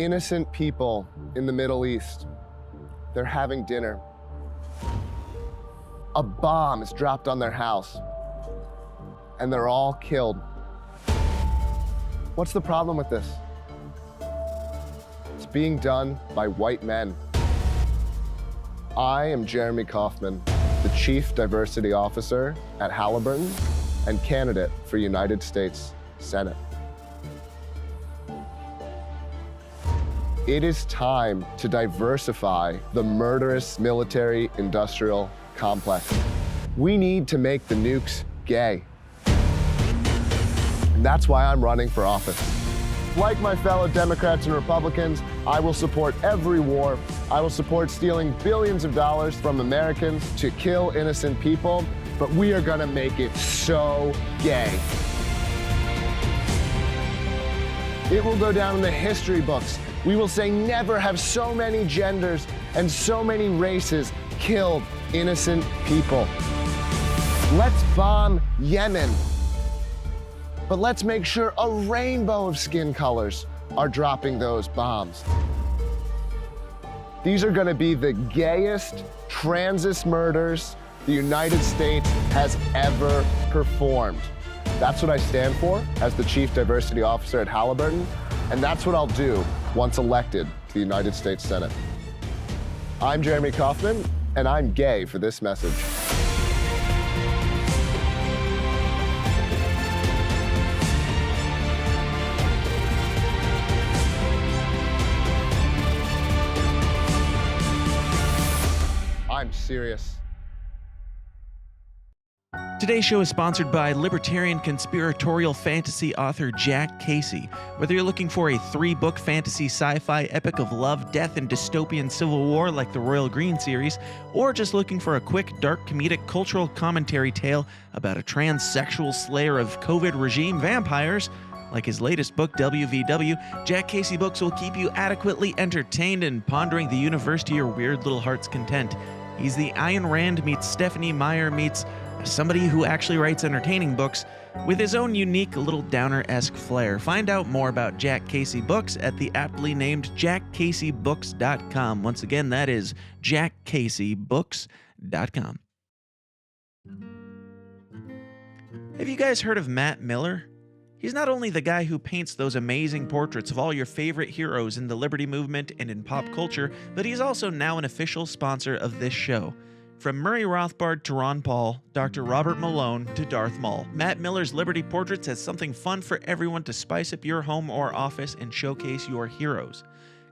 innocent people in the Middle East. They're having dinner. A bomb is dropped on their house, and they're all killed. What's the problem with this? It's being done by white men. I am Jeremy Kaufman, the Chief Diversity Officer at Halliburton and candidate for United States Senate. It is time to diversify the murderous military-industrial complex. We need to make the nukes gay. And that's why I'm running for office. Like my fellow Democrats and Republicans, I will support every war. I will support stealing billions of dollars from Americans to kill innocent people, but we are gonna make it so gay. It will go down in the history books. We will say never have so many genders and so many races killed innocent people. Let's bomb Yemen, but let's make sure a rainbow of skin colors are dropping those bombs. These are gonna be the gayest transist murders the United States has ever performed. That's what I stand for as the Chief Diversity Officer at Halliburton, and that's what I'll do once elected to the United States Senate. I'm Jeremy Kaufman, and I'm gay for this message. I'm serious. Today's show is sponsored by libertarian conspiratorial fantasy author Jack Casey. Whether you're looking for a 3-book fantasy sci-fi epic of love, death, and dystopian civil war like the Royal Green series, or just looking for a quick, dark, comedic cultural commentary tale about a transsexual slayer of COVID regime vampires, like his latest book, WVW, Jack Casey Books will keep you adequately entertained and pondering the universe to your weird little heart's content. He's the Ayn Rand meets Stephanie Meyer meets somebody who actually writes entertaining books with his own unique little downer-esque flair. Find out more about Jack Casey Books at the aptly named jackcaseybooks.com. Once again, that is jackcaseybooks.com. Have you guys heard of Matt Miller? He's not only the guy who paints those amazing portraits of all your favorite heroes in the liberty movement and in pop culture, but he's also now an official sponsor of this show. From Murray Rothbard to Ron Paul, Dr. Robert Malone to Darth Maul, Matt Miller's Liberty Portraits has something fun for everyone to spice up your home or office and showcase your heroes.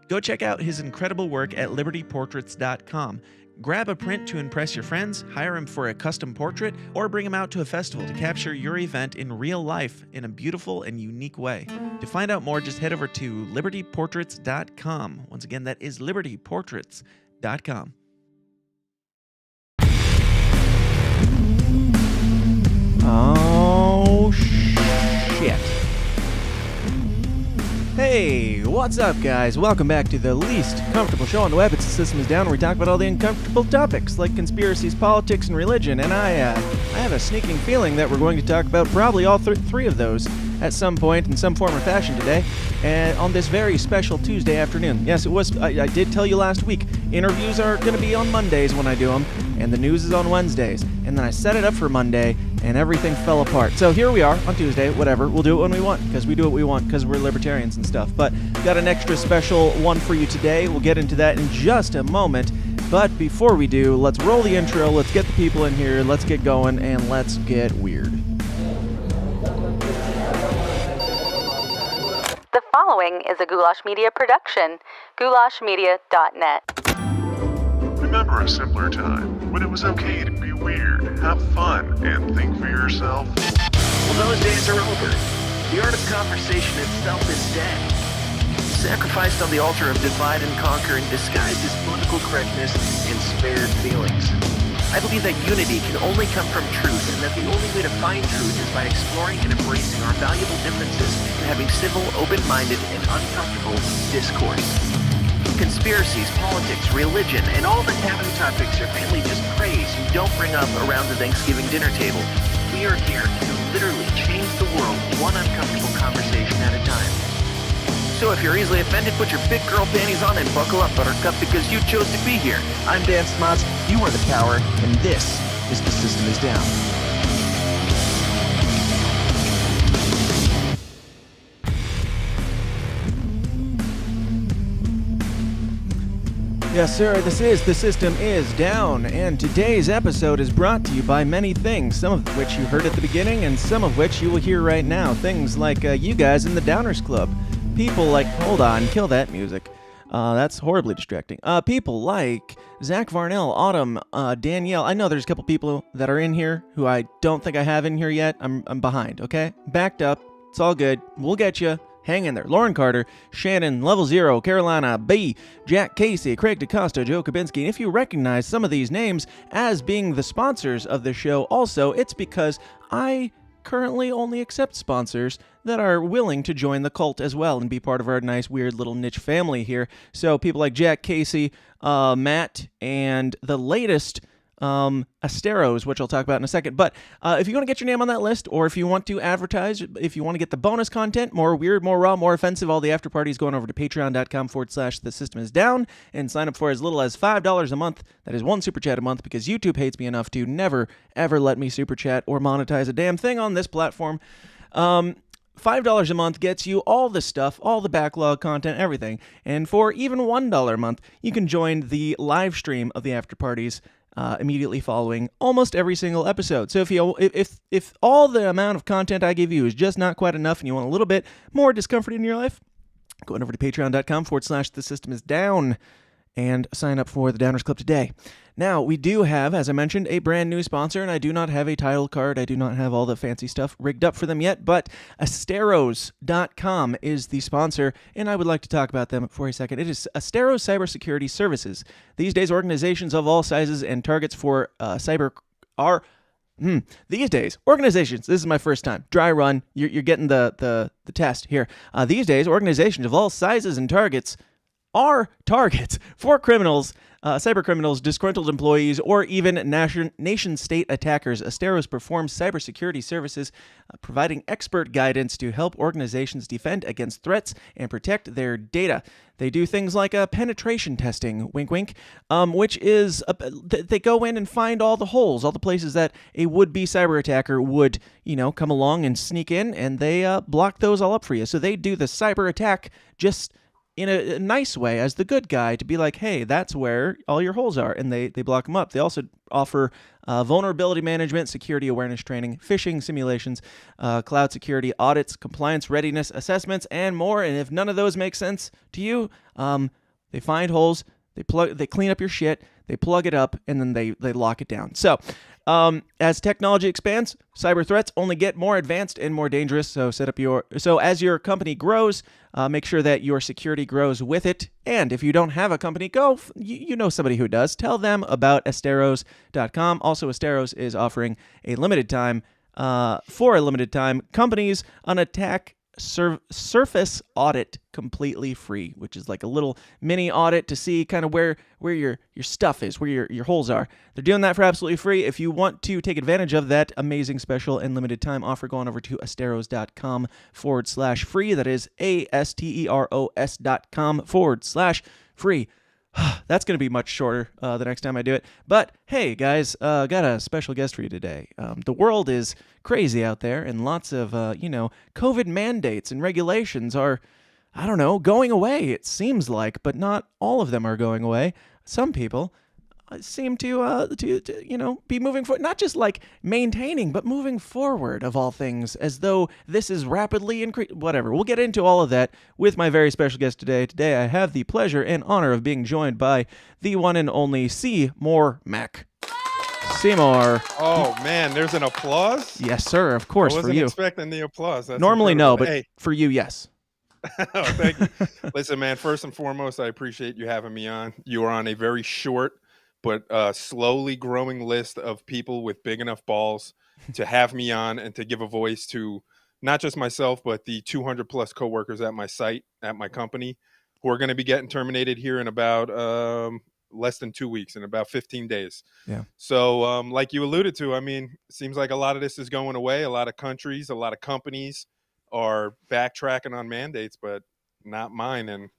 Go check out his incredible work at libertyportraits.com. Grab a print to impress your friends, hire him for a custom portrait, or bring him out to a festival to capture your event in real life in a beautiful and unique way. To find out more, just head over to libertyportraits.com. Once again, that is libertyportraits.com. Oh, shit. Hey, what's up, guys? Welcome back to the least comfortable show on the web. It's The System is Down, where we talk about all the uncomfortable topics like conspiracies, politics, and religion. And I have a sneaking feeling that we're going to talk about probably all three of those at some point in some form or fashion today, and on this very special Tuesday afternoon. Yes, it was. I did tell you last week, interviews are going to be on Mondays when I do them, and the news is on Wednesdays. And then I set it up for Monday, and everything fell apart. So here we are on Tuesday, whatever. We'll do it when we want, because we do what we want, because we're libertarians and stuff. But got an extra special one for you today. We'll get into that in just a moment. But before we do, let's roll the intro, let's get the people in here, let's get going, and let's get weird. The following is a Goulash Media production. goulashmedia.net. Remember a simpler time when it was okay to be weird, have fun, and think for yourself? Well, those days are over. The art of conversation itself is dead. Sacrificed on the altar of divide and conquer and disguised as political correctness and spared feelings. I believe that unity can only come from truth, and that the only way to find truth is by exploring and embracing our valuable differences and having civil, open-minded, and uncomfortable discourse. Conspiracies, politics, religion, and all the taboo topics your family just praise you don't bring up around the Thanksgiving dinner table. We are here to literally change the world one uncomfortable conversation at a time. So if you're easily offended, put your big girl panties on and buckle up, Buttercup, because you chose to be here. I'm Dan Smots, you are the power, and this is The System Is Down. Yes, sir, this is The System Is Down, and today's episode is brought to you by many things, some of which you heard at the beginning, and some of which you will hear right now. Things like you guys in the Downers Club. People like, hold on, kill that music. That's horribly distracting. People like Zach Varnell, Autumn, Danielle. I know there's a couple people that are in here who I don't think I have in here yet. I'm behind, okay? Backed up. It's all good. We'll get you. Hang in there. Lauren Carter, Shannon, Level Zero, Carolina B, Jack Casey, Craig DaCosta, Joe Kabinski. And if you recognize some of these names as being the sponsors of the show, also, it's because I currently only accept sponsors that are willing to join the cult as well and be part of our nice, weird little niche family here. So people like Jack Casey, Matt, and the latest Asteros, which I'll talk about in a second. But if you want to get your name on that list, or if you want to advertise, if you want to get the bonus content, more weird, more raw, more offensive, all the after parties, going over to patreon.com/thesystemIsdown and sign up for as little as $5 a month. That is one super chat a month, because YouTube hates me enough to never, ever let me super chat or monetize a damn thing on this platform. $5 a month gets you all the stuff, all the backlog content, everything. And for even $1 a month, you can join the live stream of the after parties immediately following almost every single episode. So if all the amount of content I give you is just not quite enough and you want a little bit more discomfort in your life, go on over to patreon.com/thesystemIsdown and sign up for the Downers Club today. Now, we do have, as I mentioned, a brand new sponsor, and I do not have a title card. I do not have all the fancy stuff rigged up for them yet, but Asteros.com is the sponsor, and I would like to talk about them for a second. It is Asteros Cybersecurity Services. These days, organizations of all sizes and targets for cyber are... These days, organizations, this is my first time, dry run, you're getting the test here. These days, organizations of all sizes and targets are targets for criminals, cyber criminals, disgruntled employees, or even nation-state attackers. Asteros performs cybersecurity services, providing expert guidance to help organizations defend against threats and protect their data. They do things like penetration testing, wink, wink, which is they go in and find all the holes, all the places that a would-be cyber attacker would, come along and sneak in, and they block those all up for you. So they do the cyber attack just in a nice way as the good guy, to be like, hey, that's where all your holes are, and they block them up. They also offer vulnerability management, security awareness training, phishing simulations, cloud security audits, compliance readiness assessments, and more. And if none of those make sense to you, they find holes, they clean up your shit, they plug it up, and then they lock it down. So as technology expands, cyber threats only get more advanced and more dangerous. So as your company grows, make sure that your security grows with it. And if you don't have a company, you know somebody who does. Tell them about Asteros.com. Also, Asteros is offering for a limited time, companies an attack surface audit completely free, which is like a little mini audit to see kind of where your stuff is, where your holes are. They're doing that for absolutely free. If you want to take advantage of that amazing special and limited time offer, go on over to asteros.com/free. That is asteros.com/free. That's going to be much shorter the next time I do it. But hey, guys, got a special guest for you today. The world is crazy out there, and lots of, COVID mandates and regulations are, going away, it seems like, but not all of them are going away. Some people seem to be moving forward, not just like maintaining, but moving forward of all things, as though this is rapidly increasing. Whatever. We'll get into all of that with my very special guest today. Today, I have the pleasure and honor of being joined by the one and only Seymour Mac. Seymour. Oh man, there's an applause? Yes, sir. Of course, for you. I wasn't expecting the applause. That's normally incredible. No, but hey. For you, yes. Oh, thank you. Listen, man, first and foremost, I appreciate you having me on. You are on a very short but slowly growing list of people with big enough balls to have me on and to give a voice to not just myself, but the 200 plus coworkers at my site, at my company, who are going to be getting terminated here in about less than 2 weeks, in about 15 days. Yeah. So like you alluded to, I mean, it seems like a lot of this is going away. A lot of countries, a lot of companies are backtracking on mandates, but not mine, and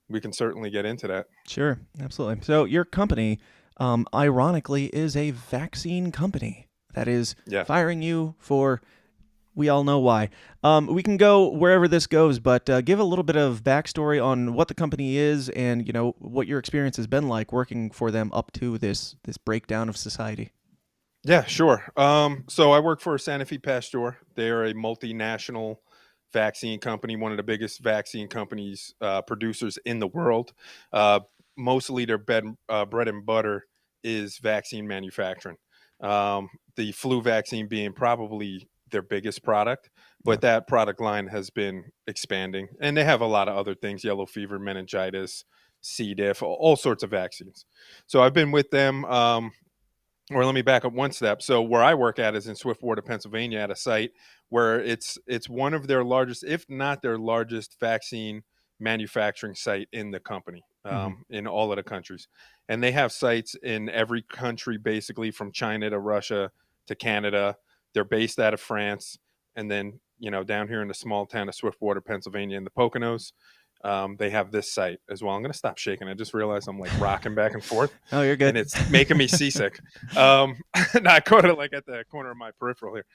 we can certainly get into that. Sure, absolutely. So your company, ironically, is a vaccine company that is Yeah. firing you for. We all know why. We can go wherever this goes, but give a little bit of backstory on what the company is and what your experience has been like working for them up to this breakdown of society. Yeah, sure. So I work for Sanofi Pasteur. They're a multinational vaccine company, one of the biggest vaccine companies producers in the world. Uh, Mostly their bread and butter is vaccine manufacturing. The flu vaccine being probably their biggest product, but that product line has been expanding, and they have a lot of other things: yellow fever, meningitis, C. diff, all sorts of vaccines. So I've been with them. Or let me back up one step. So where I work at is in Swiftwater, Pennsylvania, at a site where it's one of their largest, if not their largest, vaccine manufacturing site in the company, in all of the countries. And they have sites in every country, basically from China to Russia to Canada. They're based out of France, and then down here in the small town of Swiftwater, Pennsylvania, in the Poconos. They have this site as well. I'm going to stop shaking. I just realized I'm like rocking back and forth. Oh, you're good. And it's making me seasick. And I caught it like at the corner of my peripheral here.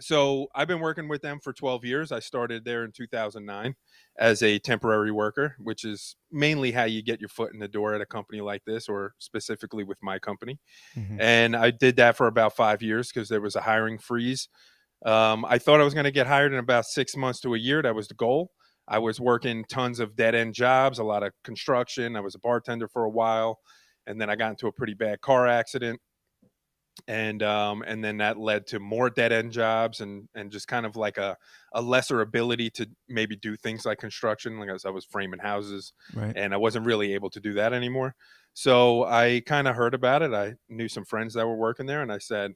So I've been working with them for 12 years. I started there in 2009 as a temporary worker, which is mainly how you get your foot in the door at a company like this, or specifically with my company. And I did that for about 5 years because there was a hiring freeze. I thought I was going to get hired in about 6 months to a year. That was the goal. I was working tons of dead-end jobs, a lot of construction. I was a bartender for a while, and then I got into a pretty bad car accident, and then that led to more dead-end jobs, and just kind of like a lesser ability to maybe do things like construction. Like I was framing houses, Right. and I wasn't really able to do that anymore. So I kind of heard about it. I knew some friends that were working there, and I said,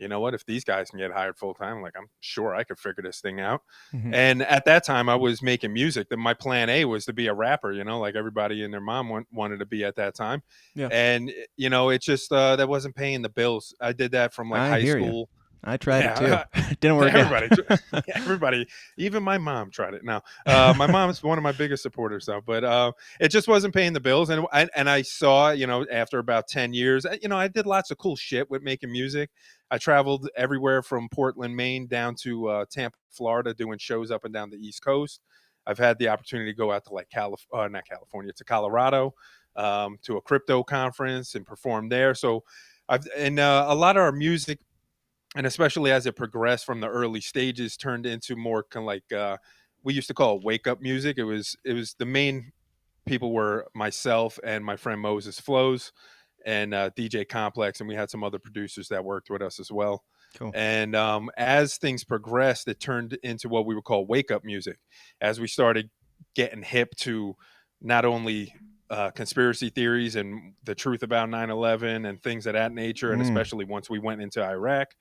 you know what, if these guys can get hired full time, like, I'm sure I could figure this thing out. And at that time I was making music. That my plan A was to be a rapper, like everybody and their mom wanted to be at that time. Yeah. And it just that wasn't paying the bills. I did that from like I high hear you. school. I tried it too. Yeah. It didn't work out. Everybody, even my mom tried it. Now, my mom is one of my biggest supporters, though. But it just wasn't paying the bills, and I saw, after about 10 years, I did lots of cool shit with making music. I traveled everywhere from Portland, Maine, down to Tampa, Florida, doing shows up and down the East Coast. I've had the opportunity to go out to like not California, to Colorado, to a crypto conference and perform there. So a lot of our music, and especially as it progressed from the early stages, turned into more kind of like we used to call it wake up music. It was the main people were myself and my friend Moses Flows and DJ Complex, and we had some other producers that worked with us as well. Cool. And as things progressed, it turned into what we would call wake up music, as we started getting hip to not only conspiracy theories and the truth about 9/11 and things of that nature, and especially once we went into Iraq,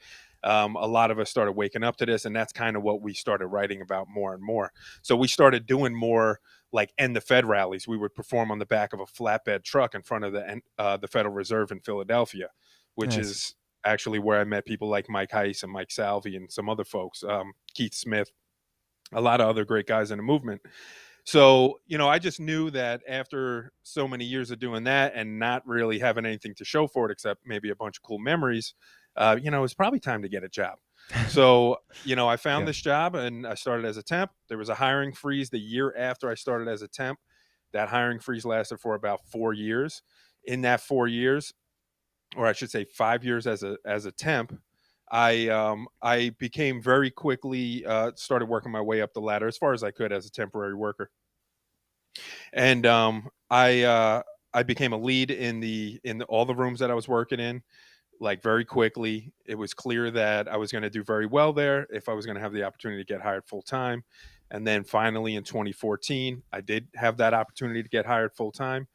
a lot of us started waking up to this, and that's kind of what we started writing about more and more. So we started doing more like End the Fed rallies. We would perform on the back of a flatbed truck in front of the Federal Reserve in Philadelphia, which Nice. is actually where I met people like Mike Heiss and Mike Salvi and some other folks, Keith Smith, a lot of other great guys in the movement. So, I just knew that after so many years of doing that and not really having anything to show for it except maybe a bunch of cool memories, it's probably time to get a job. So, I found Yeah. this job and I started as a temp. There was a hiring freeze the year after I started as a temp. That hiring freeze lasted for about 4 years. In that 4 years, or I should say 5 years as a temp, I became very quickly started working my way up the ladder as far as I could as a temporary worker, and I became a lead in all the rooms that I was working in. Like, very quickly, it was clear that I was going to do very well there if I was going to have the opportunity to get hired full time. And then finally in 2014, I did have that opportunity to get hired full time,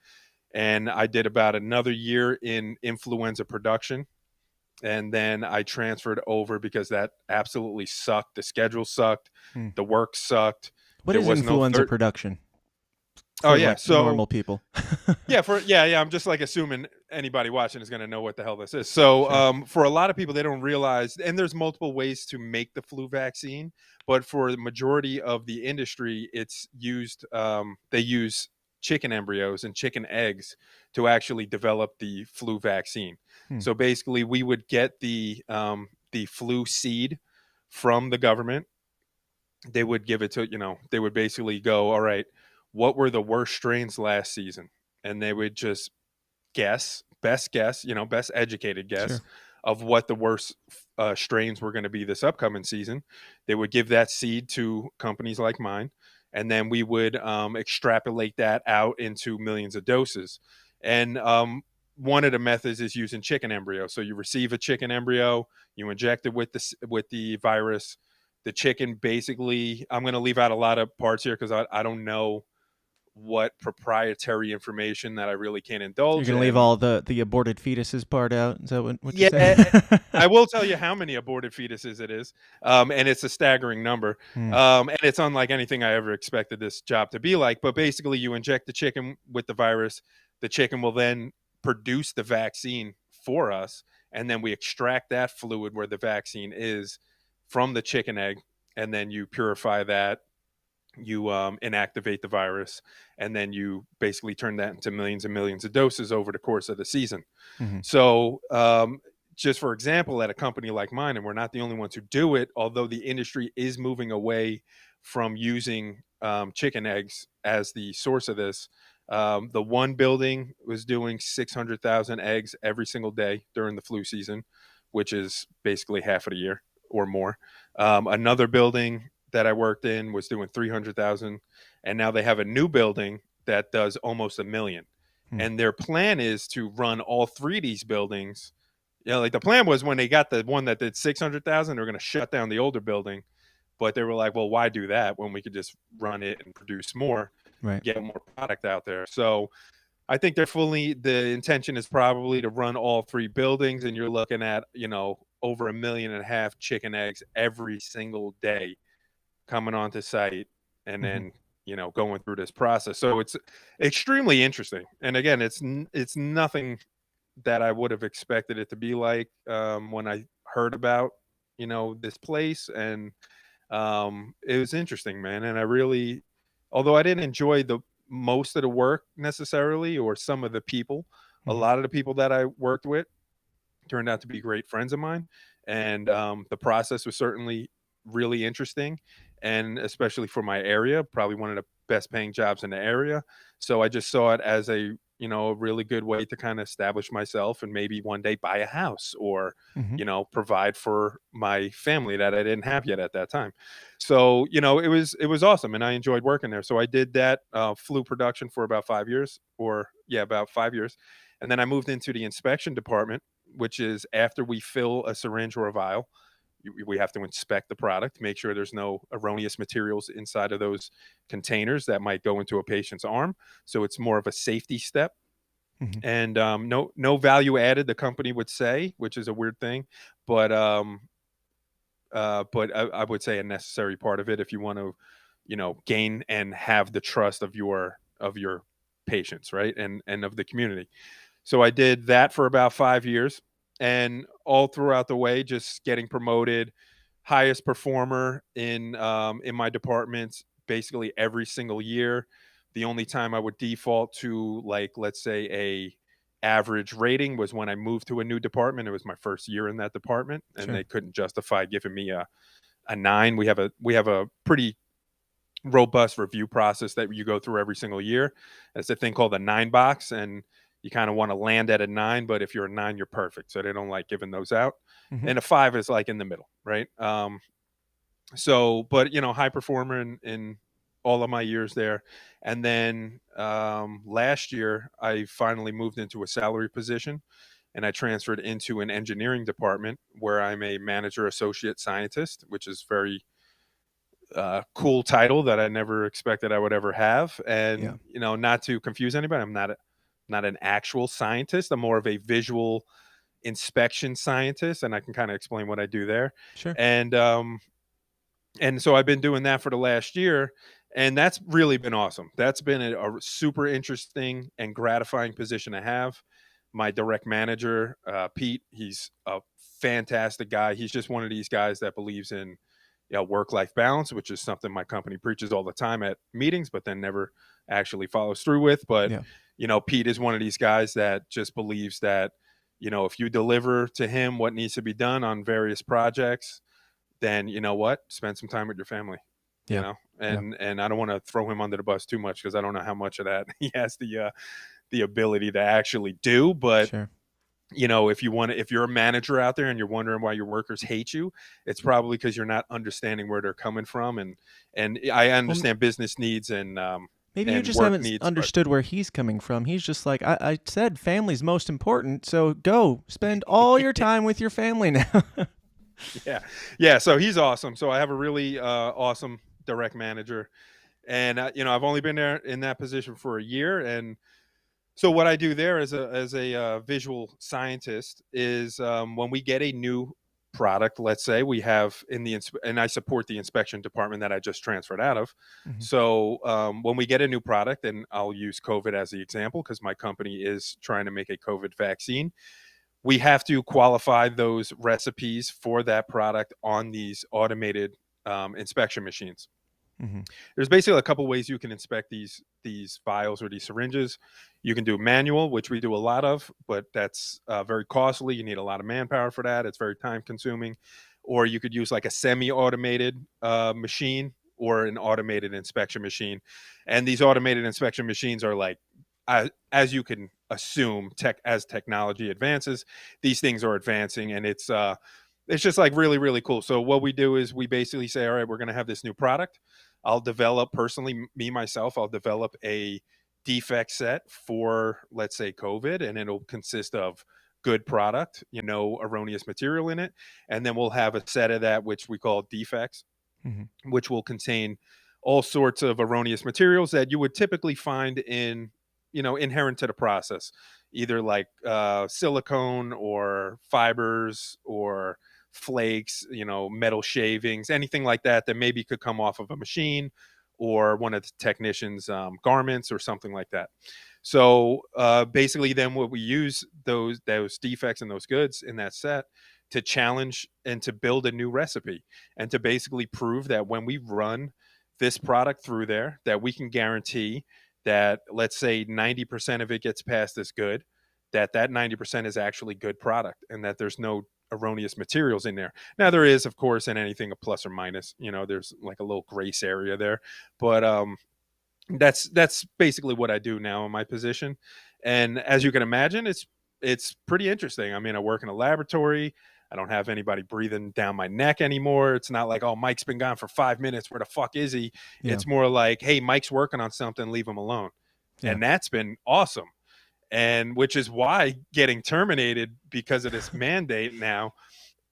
and I did about another year in influenza production. And then I transferred over because that absolutely sucked. The schedule sucked. The work sucked. What There is was no influenza third- production? Oh for yeah, like so normal people. yeah, I'm just like assuming anybody watching is going to know what the hell this is. So Sure. for a lot of people, they don't realize, and there's multiple ways to make the flu vaccine, but for the majority of the industry, it's used. They use chicken embryos and chicken eggs to actually develop the flu vaccine. Hmm. So basically, we would get the flu seed from the government. They would give it to, they would basically go, all right, what were the worst strains last season? And they would just guess, best educated guess Sure. of what the worst strains were going to be this upcoming season. They would give that seed to companies like mine, and then we would extrapolate that out into millions of doses. And one of the methods is using chicken embryo. So you receive a chicken embryo, you inject it with the virus. The chicken basically, I'm going to leave out a lot of parts here because I don't know what proprietary information that I really can't You're indulge gonna leave in. all the aborted fetuses part out. Is that what you Yeah, say? I will tell you how many aborted fetuses it is, and it's a staggering number, Hmm. and it's unlike anything I ever expected this job to be like. But basically, you inject the chicken with the virus, the chicken will then produce the vaccine for us, and then we extract that fluid where the vaccine is from the chicken egg, and then you purify that, you inactivate the virus, and then you basically turn that into millions and millions of doses over the course of the season. Hmm. So, just for example, at a company like mine, and we're not the only ones who do it, although the industry is moving away from using chicken eggs as the source of this. The one building was doing 600,000 eggs every single day during the flu season, which is basically half of the year or more. Another building that I worked in was doing 300,000, and now they have a new building that does almost a million. Hmm. And their plan is to run all three of these buildings. Like the plan was when they got the one that did 600,000, they were going to shut down the older building. But they were like, well, why do that when we could just run it and produce more, Right. get more product out there? So I think the intention is probably to run all three buildings, and you're looking at, over 1.5 million chicken eggs every single day coming onto site, and Hmm. then going through this process. So it's extremely interesting, and again, it's nothing that I would have expected it to be like when I heard about this place. And it was interesting, man. And I really, although I didn't enjoy the most of the work necessarily, or some of the people, a Hmm. lot of the people that I worked with turned out to be great friends of mine, and the process was certainly really interesting, and especially for my area, probably one of the best paying jobs in the area. So I just saw it as a really good way to kind of establish myself and maybe one day buy a house, or Hmm. provide for my family that I didn't have yet at that time. So it was awesome, and I enjoyed working there. So I did that flu production for about 5 years, or yeah, about 5 years, and then I moved into the inspection department, which is after we fill a syringe or a vial, we have to inspect the product, make sure there's no erroneous materials inside of those containers that might go into a patient's arm. So it's more of a safety step. Hmm. And no value added, the company would say, which is a weird thing, but I would say a necessary part of it if you want to, gain and have the trust of your patients, right, and of the community. So I did that for about 5 years, and all throughout the way, just getting promoted, highest performer in my department, basically every single year. The only time I would default to, like, let's say, a average rating was when I moved to a new department. It was my first year in that department, and Sure. they couldn't justify giving me a nine. We have a pretty robust review process that you go through every single year. It's a thing called a 9 box, and you kind of want to land at a 9, but if you're a 9, you're perfect. So they don't like giving those out. Hmm. And a 5 is like in the middle, right? So, but high performer in all of my years there. And then last year, I finally moved into a salary position, and I transferred into an engineering department where I'm a manager associate scientist, which is very cool title that I never expected I would ever have. Yeah. And not to confuse anybody, I'm not an actual scientist. I'm more of a visual inspection scientist, and I can kind of explain what I do there. Sure. And so I've been doing that for the last year, And that's really been awesome. That's been a super interesting and gratifying position to have. My direct manager, Pete, he's a fantastic guy. He's just one of these guys that believes in work-life balance, which is something my company preaches all the time at meetings, but then never actually follows through with. But Yeah. Pete is one of these guys that just believes that if you deliver to him what needs to be done on various projects, then you know what, spend some time with your family. Yeah. Yeah. And I don't want to throw him under the bus too much because I don't know how much of that he has the ability to actually do. But Sure. if you're a manager out there and you're wondering why your workers hate you, it's probably because you're not understanding where they're coming from. And I understand business needs Maybe you and just work haven't needs, but understood where he's coming from. He's just like, I said family's most important, so go spend all your time with your family now. yeah. So he's awesome. So I have a really awesome direct manager, and I've only been there in that position for a year. And so what I do there as a visual scientist is when we get a new product, let's say we have and I support the inspection department that I just transferred out of. Mhm. So when we get a new product, and I'll use COVID as the example because my company is trying to make a COVID vaccine, we have to qualify those recipes for that product on these automated inspection machines. Mhm. There's basically a couple ways you can inspect these vials or these syringes. You can do manual, which we do a lot of, but that's very costly. You need a lot of manpower for that. It's very time consuming. Or you could use like a semi-automated machine or an automated inspection machine. And these automated inspection machines are like, as you can assume, as technology advances, these things are advancing, and it's just like really, really cool. So what we do is we basically say, all right, we're going to have this new product. I'll develop personally, me myself, I'll develop a defect set for, let's say, COVID, and it'll consist of good product, erroneous material in it. And then we'll have a set of that, which we call defects, Mhm. which will contain all sorts of erroneous materials that you would typically find inherent to the process, either like silicone or fibers or flakes, metal shavings, anything like that maybe could come off of a machine or one of the technicians' garments or something like that. So basically, then what we use those defects and those goods in that set to challenge and to build a new recipe and to basically prove that when we run this product through there, that we can guarantee that, let's say 90% of it gets passed as good, that 90% is actually good product and that there's no erroneous materials in there. Now there is, of course, in anything a plus or minus, there's like a little grace area there, but that's basically what I do now in my position. And as you can imagine, it's pretty interesting. I mean, I work in a laboratory. I don't have anybody breathing down my neck anymore. It's not like, oh, Mike's been gone for 5 minutes. Where the fuck is he? Yeah. It's more like, hey, Mike's working on something. Leave him alone. Yeah. And that's been awesome. And which is why getting terminated because of this mandate now,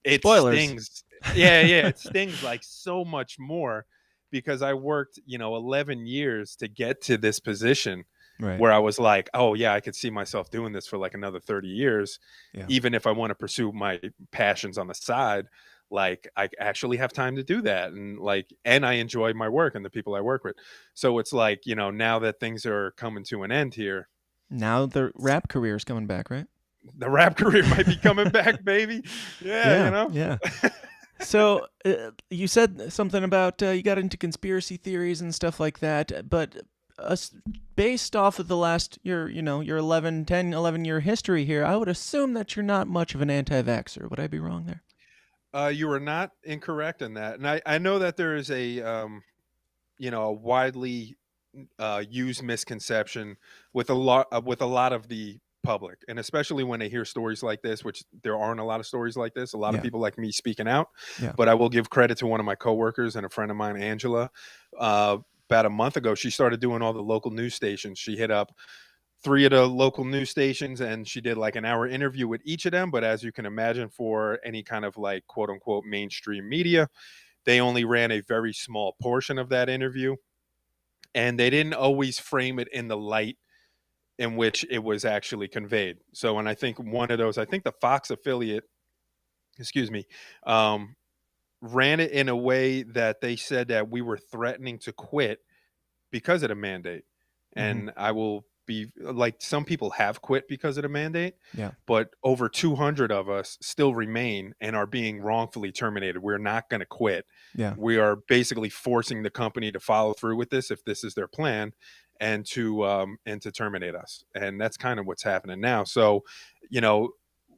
it Spoilers. stings. Yeah, it stings like so much more because I worked, 11 years to get to this position Right. where I was like, oh yeah, I could see myself doing this for like another 30 years. Yeah. Even if I want to pursue my passions on the side, like I actually have time to do that. And I enjoy my work and the people I work with. So it's like, now that things are coming to an end here, Now the rap career is coming back, right? the rap career might be coming back, baby. Yeah. Yeah. So you said something about you got into conspiracy theories and stuff like that, but based off of the last your 11 year history here, I would assume that you're not much of an anti-vaxxer. Would I be wrong there? You are not incorrect in that. And I know that there is a widely used misconception with a lot of the public, and especially when they hear stories like this, which there aren't a lot of stories like this, a lot of Yeah. people like me speaking out. Yeah. But I will give credit to one of my coworkers and a friend of mine, Angela. About a month ago, she started doing all the local news stations. She hit up 3 of the local news stations and she did like an hour interview with each of them. But as you can imagine, for any kind of like quote unquote mainstream media, they only ran a very small portion of that interview, and they didn't always frame it in the light in which it was actually conveyed. So, and I think one of those, I think the Fox affiliate, excuse me, ran it in a way that they said that we were threatening to quit because of the mandate. And I will be like, some people have quit because of the mandate, Yeah. but over 200 of us still remain and are being wrongfully terminated. We're not going to quit. Yeah. We are basically forcing the company to follow through with this if this is their plan, and to terminate us. And that's kind of what's happening now. So, you know,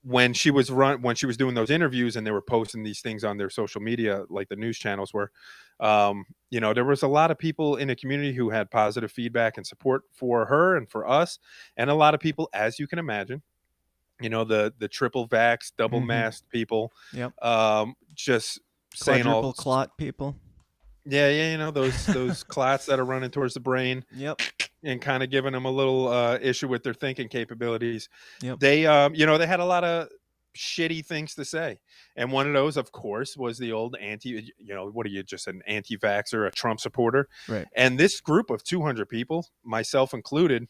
when she was doing those interviews and they were posting these things on their social media, like the news channels were, you know, there was a lot of people in the community who had positive feedback and support for her and for us, and a lot of people, as you can imagine, you know, the triple vax, double masked people, Yep. just saying Quadruple all, clot people. yeah, you know, those clots that are running towards the brain, Yep. and kind of giving them a little issue with their thinking capabilities. Yep. They, you know, they had a lot of shitty things to say. And one of those, of course, was the old you know, what are you, just an anti-vaxxer, a Trump supporter? Right. And this group of 200 people, myself included,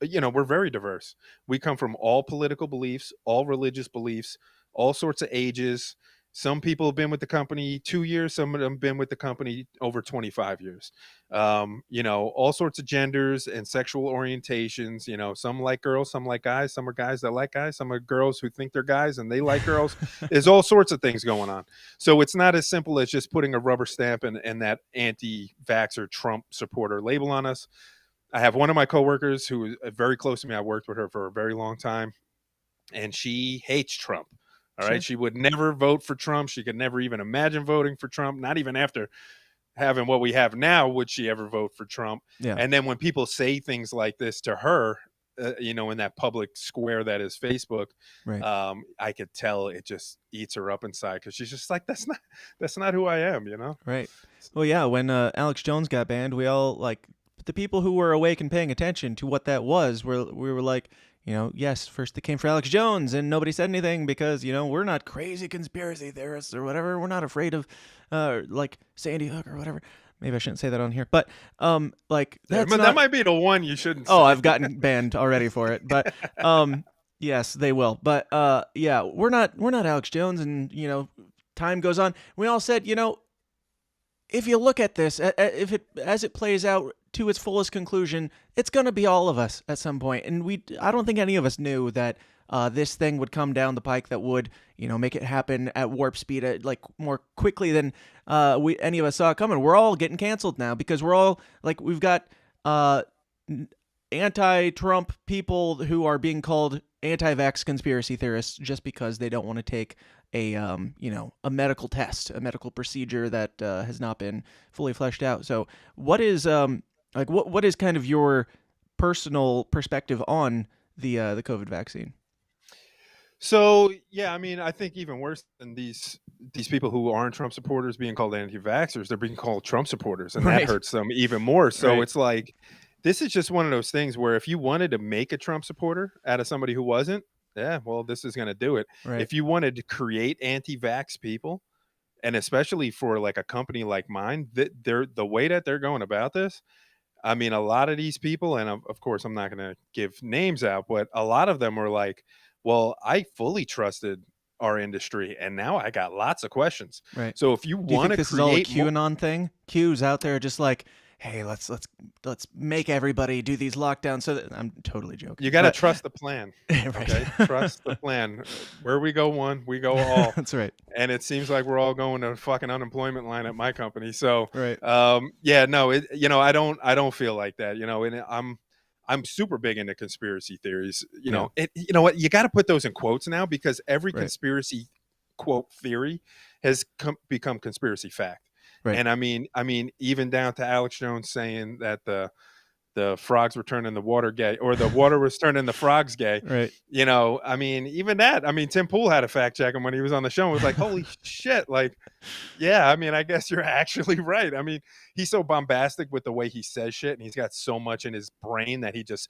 you know, we're very diverse. We come from all political beliefs, all religious beliefs, all sorts of ages. Some people have been with the company 2 years. Some of them have been with the company over 25 years. You know, all sorts of genders and sexual orientations. You know, some like girls, some like guys. Some are guys that like guys. Some are girls who think they're guys and they like girls. There's all sorts of things going on. So it's not as simple as just putting a rubber stamp and that anti-vaxxer Trump supporter label on us. I have one of my coworkers who is very close to me. I worked with her for a very long time, and she hates Trump. All right. Sure. She would never vote for Trump. She could never even imagine voting for Trump. Not even after having what we have now would she ever vote for Trump. Yeah. And then when people say things like this to her, you know, in that public square that is Facebook, Right. I could tell it just eats her up inside, because she's just like, that's not who I am, you know? Right. Well, yeah, when Alex Jones got banned, we all, like, the people who were awake and paying attention to what that was, we were like, you know, yes, first it came for Alex Jones, and nobody said anything because, you know, we're not crazy conspiracy theorists or whatever. We're not afraid of, like, Sandy Hook or whatever. Maybe I shouldn't say that on here, but, like, that's that might be the one you shouldn't say. Oh, I've gotten banned already for it, but, yes, they will. But, yeah, we're not Alex Jones, and, you know, time goes on. We all said, you know, if you look at this, as it plays out to its fullest conclusion, it's going to be all of us at some point. And I don't think any of us knew that this thing would come down the pike that would, you know, make it happen at warp speed, like more quickly than any of us saw it coming. We're all getting canceled now because we're all, like, we've got anti-Trump people who are being called anti-vax conspiracy theorists just because they don't want to take a you know, a medical test, a medical procedure that has not been fully fleshed out. So what is like what is kind of your personal perspective on the COVID vaccine? So yeah, I mean, I think even worse than these people who aren't Trump supporters being called anti-vaxxers, they're being called Trump supporters, and Right. that hurts them even more. So Right. it's like, this is just one of those things where if you wanted to make a Trump supporter out of somebody who wasn't, yeah, well, this is going to do it. Right. If you wanted to create anti-vax people, and especially for like a company like mine, they're the way that they're going about this. I mean, a lot of these people, and of course, I'm not going to give names out, but a lot of them were like, well, I fully trusted our industry, and now I got lots of questions. Right. So if you Do you want think to this is all a create more, QAnon thing? Q's out there just like, hey, let's make everybody do these lockdowns. So that, I'm totally joking. you got to but- trust the plan. Right. Okay, trust the plan. Where we go one, we go all. That's right. And it seems like we're all going to fucking unemployment line at my company. So, Right. yeah, no, you know, I don't feel like that, you know, and I'm super big into conspiracy theories. You know, you know what, you got to put those in quotes now, because every Right. conspiracy quote theory has become conspiracy fact. Right. And I mean, even down to Alex Jones saying that the frogs were turning the water gay, or the water was turning the frogs gay. Right. You know, I mean, even that, I mean, Tim Pool had to fact check him when he was on the show and was like, holy shit. Like, yeah, I mean, I guess you're actually right. I mean, he's so bombastic with the way he says shit, and he's got so much in his brain that he just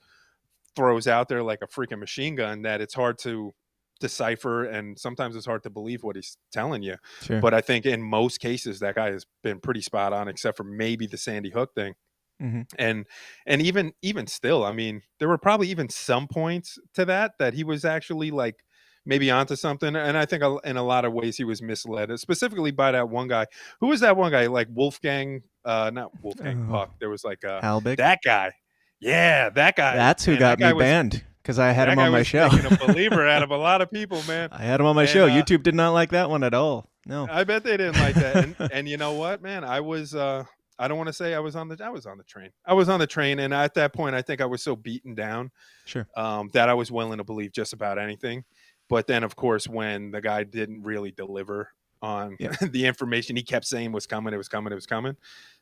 throws out there like a freaking machine gun that it's hard to decipher, and sometimes it's hard to believe what he's telling you. Sure. But I think in most cases that guy has been pretty spot on, except for maybe the Sandy Hook thing. Mm-hmm. And even still, I mean, there were probably even some points to that he was actually like maybe onto something. And I think in a lot of ways he was misled, specifically by that one guy. Who was that one guy? Like Wolfgang not Wolfgang Oh. Puck. There was like Albig? that guy. Yeah, that guy. That's who Man, got that guy me banned because I had that him guy on my was show. making a believer out of a lot of people, man. I had him on my And, show. YouTube did not like that one at all. No. I bet they didn't like that. And you know what, man? I was I don't want to say I was on the train. I was on the train, and at that point I think I was so beaten down Sure. that I was willing to believe just about anything. But then of course when the guy didn't really deliver on Yeah. the information he kept saying was coming, it was coming, it was coming.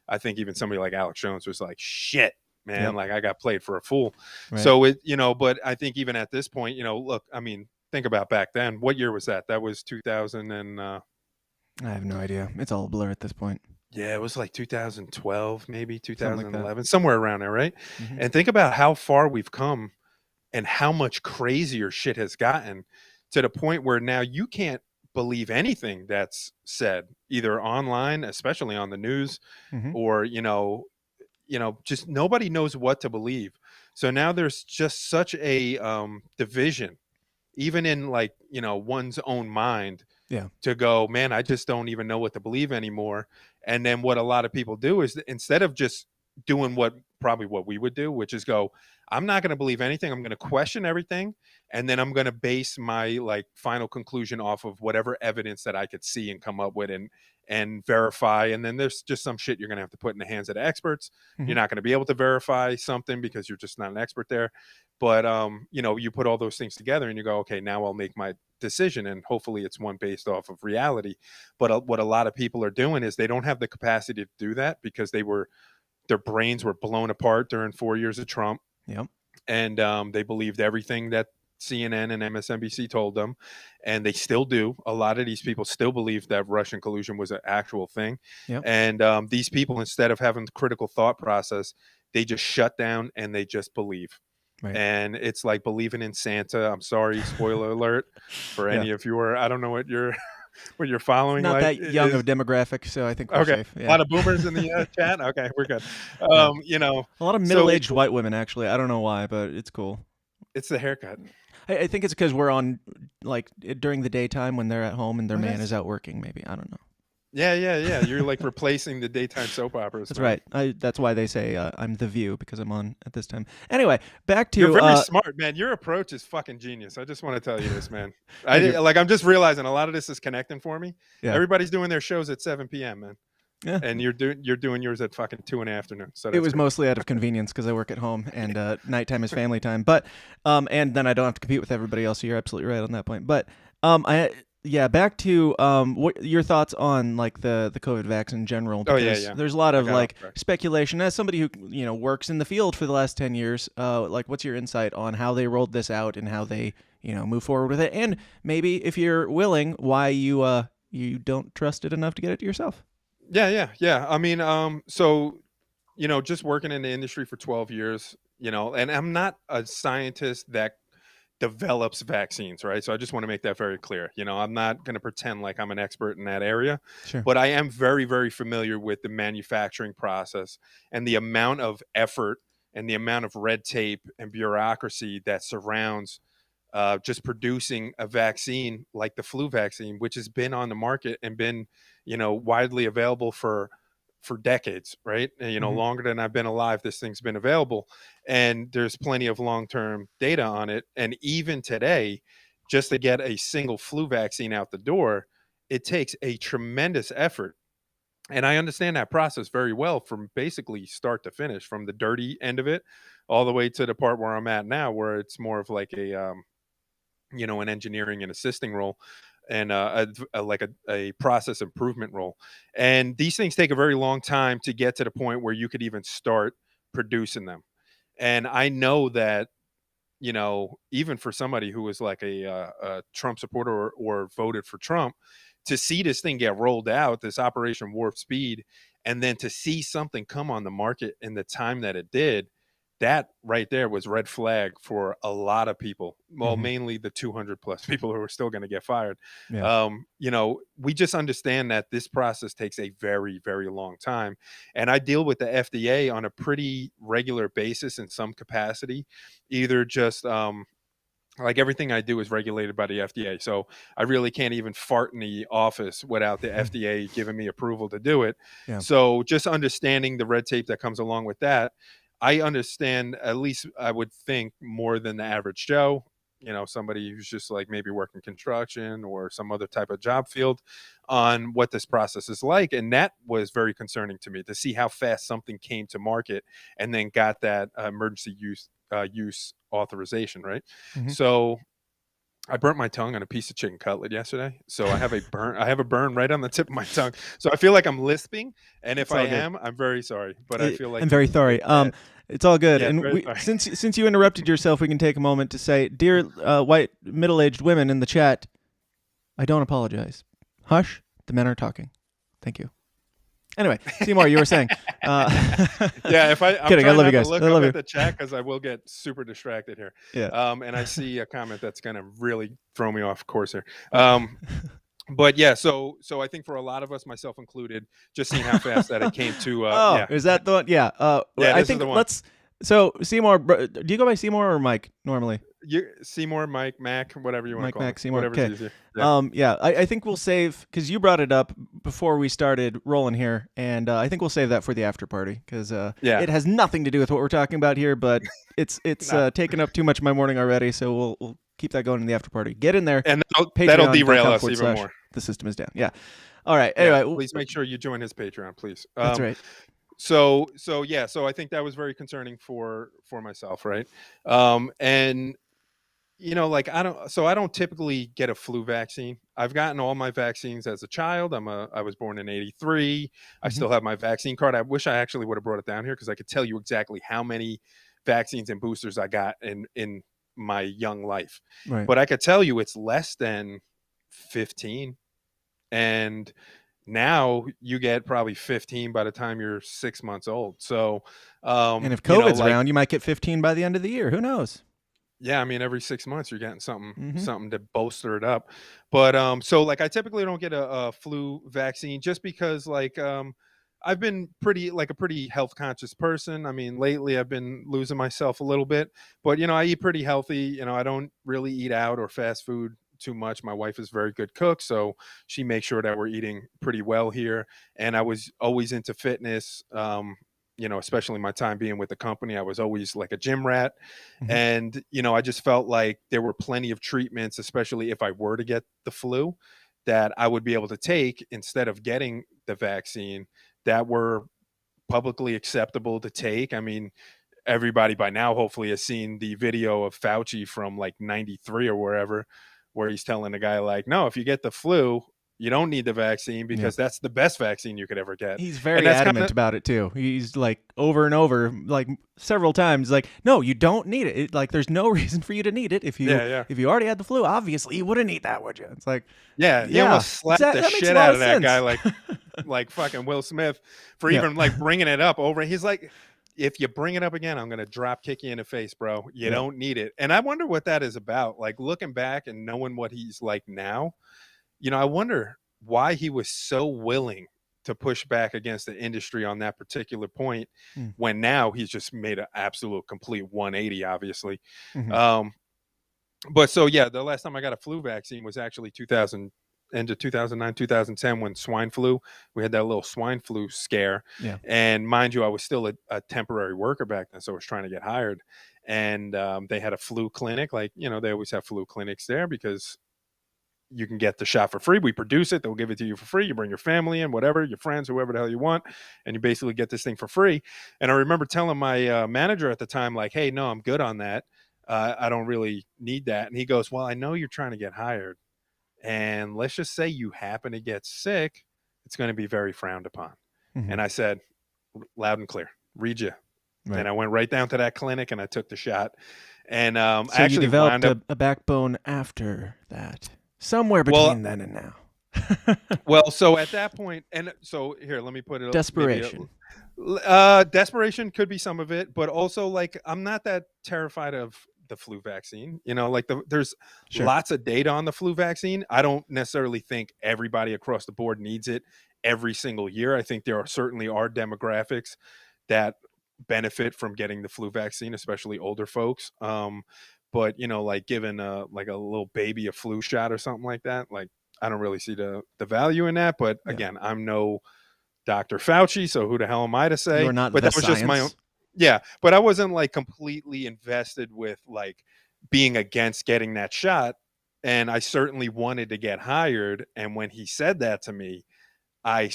I think even somebody like Alex Jones was like, shit, man, Yep. like I got played for a fool. Right. So it, but I think even at this point, look, I mean, think about back then. What year was that? That was 2000 and I have no idea. It's all a blur at this point. yeah, it was like 2012, maybe like that. 2011, somewhere around there, right? Mhm. And think about how far we've come and how much crazier shit has gotten to the point where now you can't believe anything that's said either online, especially on the news, Mhm. or just nobody knows what to believe. So now there's just such a division, even in like one's own mind. Yeah. To go, man, I just don't even know what to believe anymore. And then what a lot of people do is instead of just doing what we would do, which is go, I'm not going to believe anything. I'm going to question everything. And then I'm going to base my like final conclusion off of whatever evidence that I could see and come up with and verify. And then there's just some shit you're going to have to put in the hands of the experts. Mhm. You're not going to be able to verify something because you're just not an expert there. But, you put all those things together and you go, okay, now I'll make my decision, and hopefully it's one based off of reality. But what a lot of people are doing is they don't have the capacity to do that because their brains were blown apart during 4 years of Trump. Yep. And they believed everything that CNN and MSNBC told them, and they still do. A lot of these people still believe that Russian collusion was an actual thing. Yep. And these people, instead of having critical thought process, they just shut down and they just believe. Right. And it's like believing in Santa. I'm sorry, spoiler alert for any of your. I don't know what you're following. Not like that young is, of demographic, so I think we're okay. safe. Yeah. A lot of boomers in the chat. Okay, we're good. Yeah. A A lot of so middle-aged white women, actually. I don't know why, but it's cool. it's the haircut. I think it's because we're on like during the daytime when they're at home and their man Yes. is out working. Maybe I don't know. Yeah. You're like replacing the daytime soap operas. That's man. right. That's why they say I'm the View because I'm on at this time. Anyway, back to You're very smart, man. Your approach is fucking genius. I just want to tell you this, man. I'm just realizing a lot of this is connecting for me. Yeah. Everybody's doing their shows at 7 p.m., man. Yeah. And you're doing yours at fucking 2 in the afternoon. So It was mostly out of convenience because I work at home and nighttime is family time. But and then I don't have to compete with everybody else. So you're absolutely right on that point. But back to what your thoughts on like the COVID vax in general? Because there's a lot of like speculation. As somebody who works in the field for the last 10 years, like what's your insight on how they rolled this out and how they move forward with it, and maybe if you're willing, why you don't trust it enough to get it yourself? Yeah. I mean, so, just working in the industry for 12 years, and I'm not a scientist that develops vaccines, right? So I just want to make that very clear. I'm not going to pretend like I'm an expert in that area, Sure. but I am very, very familiar with the manufacturing process and the amount of effort and the amount of red tape and bureaucracy that surrounds just producing a vaccine like the flu vaccine, which has been on the market and been, widely available for decades, right? And, longer than I've been alive, this thing's been available, and there's plenty of long-term data on it. And even today, just to get a single flu vaccine out the door, it takes a tremendous effort. And I understand that process very well from basically start to finish, from the dirty end of it all the way to the part where I'm at now, where it's more of like an engineering and assisting role, and a process improvement role. And these things take a very long time to get to the point where you could even start producing them. And I know that, even for somebody who was like a Trump supporter or voted for Trump, to see this thing get rolled out, this Operation Warp Speed, and then to see something come on the market in the time that it did, that right there was red flag for a lot of people. Well, mainly the 200 plus people who are still going to get fired. Yeah. We just understand that this process takes a very, very long time. And I deal with the FDA on a pretty regular basis in some capacity, either just like everything I do is regulated by the FDA. So I really can't even fart in the office without the FDA giving me approval to do it. Yeah. So just understanding the red tape that comes along with that, I understand, at least I would think, more than the average Joe, somebody who's just like maybe working construction or some other type of job field, on what this process is like. And that was very concerning to me, to see how fast something came to market and then got that emergency use authorization, right? Mhm. So I burnt my tongue on a piece of chicken cutlet yesterday. So I have a burn right on the tip of my tongue. So I feel like I'm lisping, and if It's I all good. am, I'm very sorry. But I feel like I'm very sorry. bad. It's all good. Yeah, And very sorry. since you interrupted yourself, we can take a moment to say, dear white middle-aged women in the chat, I don't apologize. Hush, the men are talking. Thank you. Anyway, Seymour, you were saying. Yeah, I'm Kidding. I trying love not you guys. to look I love up you. at the chat because I will get super distracted here. Yeah. And I see a comment that's going to really throw me off course here. But yeah, so I think for a lot of us, myself included, just seeing how fast that it came to. Yeah. Is that the one? Yeah. Yeah, I this is think the one. let's. So Seymour, do you go by Seymour or Mike normally? Seymour, Mike, Mac, whatever you want to call Mac, it. Seymour. Whatever's Okay. easier. Yeah. Yeah. I think we'll save, because you brought it up before we started rolling here, and I think we'll save that for the after party, because Yeah. it has nothing to do with what we're talking about here, but it's Nah. taken up too much of my morning already, so we'll keep that going in the after party. Get in there. And that'll derail us Patreon.com// even more. The system is down. Yeah. All right. Yeah, Anyway, please make sure you join his Patreon, please. That's right. So I think that was very concerning for myself, right? And like I don't typically get a flu vaccine. I've gotten all my vaccines as a child. I was born in '83. I still have my vaccine card. I wish I actually would have brought it down here, because I could tell you exactly how many vaccines and boosters I got in my young life. Right. But I could tell you it's less than 15. And now you get probably 15 by the time you're 6 months old. So, And if COVID's around, you might get 15 by the end of the year. Who knows? yeah, I mean, every 6 months you're getting something Mhm. something to bolster it up. But so like I typically don't get a flu vaccine, just because I've been a pretty health conscious person. I mean, lately I've been losing myself a little bit, but I eat pretty healthy. I don't really eat out or fast food too much. My wife is a very good cook, so she makes sure that we're eating pretty well here. And I was always into fitness. Especially my time being with the company, I was always like a gym rat. Mhm. And, I just felt like there were plenty of treatments, especially if I were to get the flu, that I would be able to take instead of getting the vaccine, that were publicly acceptable to take. I mean, everybody by now hopefully has seen the video of Fauci from like '93 or wherever, where he's telling the guy, like, no, if you get the flu, you don't need the vaccine, because that's the best vaccine you could ever get. He's And very that's adamant about it too. He's like over and over, like several times, like, no, you don't need it. Like, there's no reason for you to need it. If you if you already had the flu, obviously you wouldn't need that, would you? It's like, he almost slapped that the makes a shit lot out of of that sense. guy, like fucking Will Smith, for Yeah. even like bringing it up over. He's like, if you bring it up again, I'm gonna drop kick you in the face, bro. You don't need it. And I wonder what that is about. Like, looking back and knowing what he's like now, I wonder why he was so willing to push back against the industry on that particular point, when now he's just made an absolute complete 180, obviously. Mhm. But so yeah, the last time I got a flu vaccine was actually end of 2009, 2010, when swine flu, we had that little swine flu scare. Yeah. And mind you, I was still a temporary worker back then, so I was trying to get hired. And they had a flu clinic, like, they always have flu clinics there, because you can get the shot for free. We produce it. They'll give it to you for free. You bring your family in, whatever, your friends, whoever the hell you want, and you basically get this thing for free. And I remember telling my manager at the time, like, hey, no, I'm good on that. I don't really need that. And he goes, well, I know you're trying to get hired, and let's just say you happen to get sick, it's going to be very frowned upon. Mhm. And I said, loud and clear, read you. Right. And I went right down to that clinic and I took the shot. And So I you actually developed wound up. a backbone after that, somewhere between then and now. Well, so at that point, and so here, let me put it. Desperation. Desperation could be some of it, but also, like, I'm not that terrified of the flu vaccine. Like there's Sure. lots of data on the flu vaccine. I don't necessarily think everybody across the board needs it every single year. I think there certainly are demographics that benefit from getting the flu vaccine, especially older folks. but like giving like a little baby a flu shot or something like that, like I don't really see the value in that. But Yeah. again, I'm no Dr. Fauci, so who the hell am I to You say? are not But the that was just my own. science. Yeah, but I wasn't like completely invested with like being against getting that shot, and I certainly wanted to get hired. And when he said that to me, I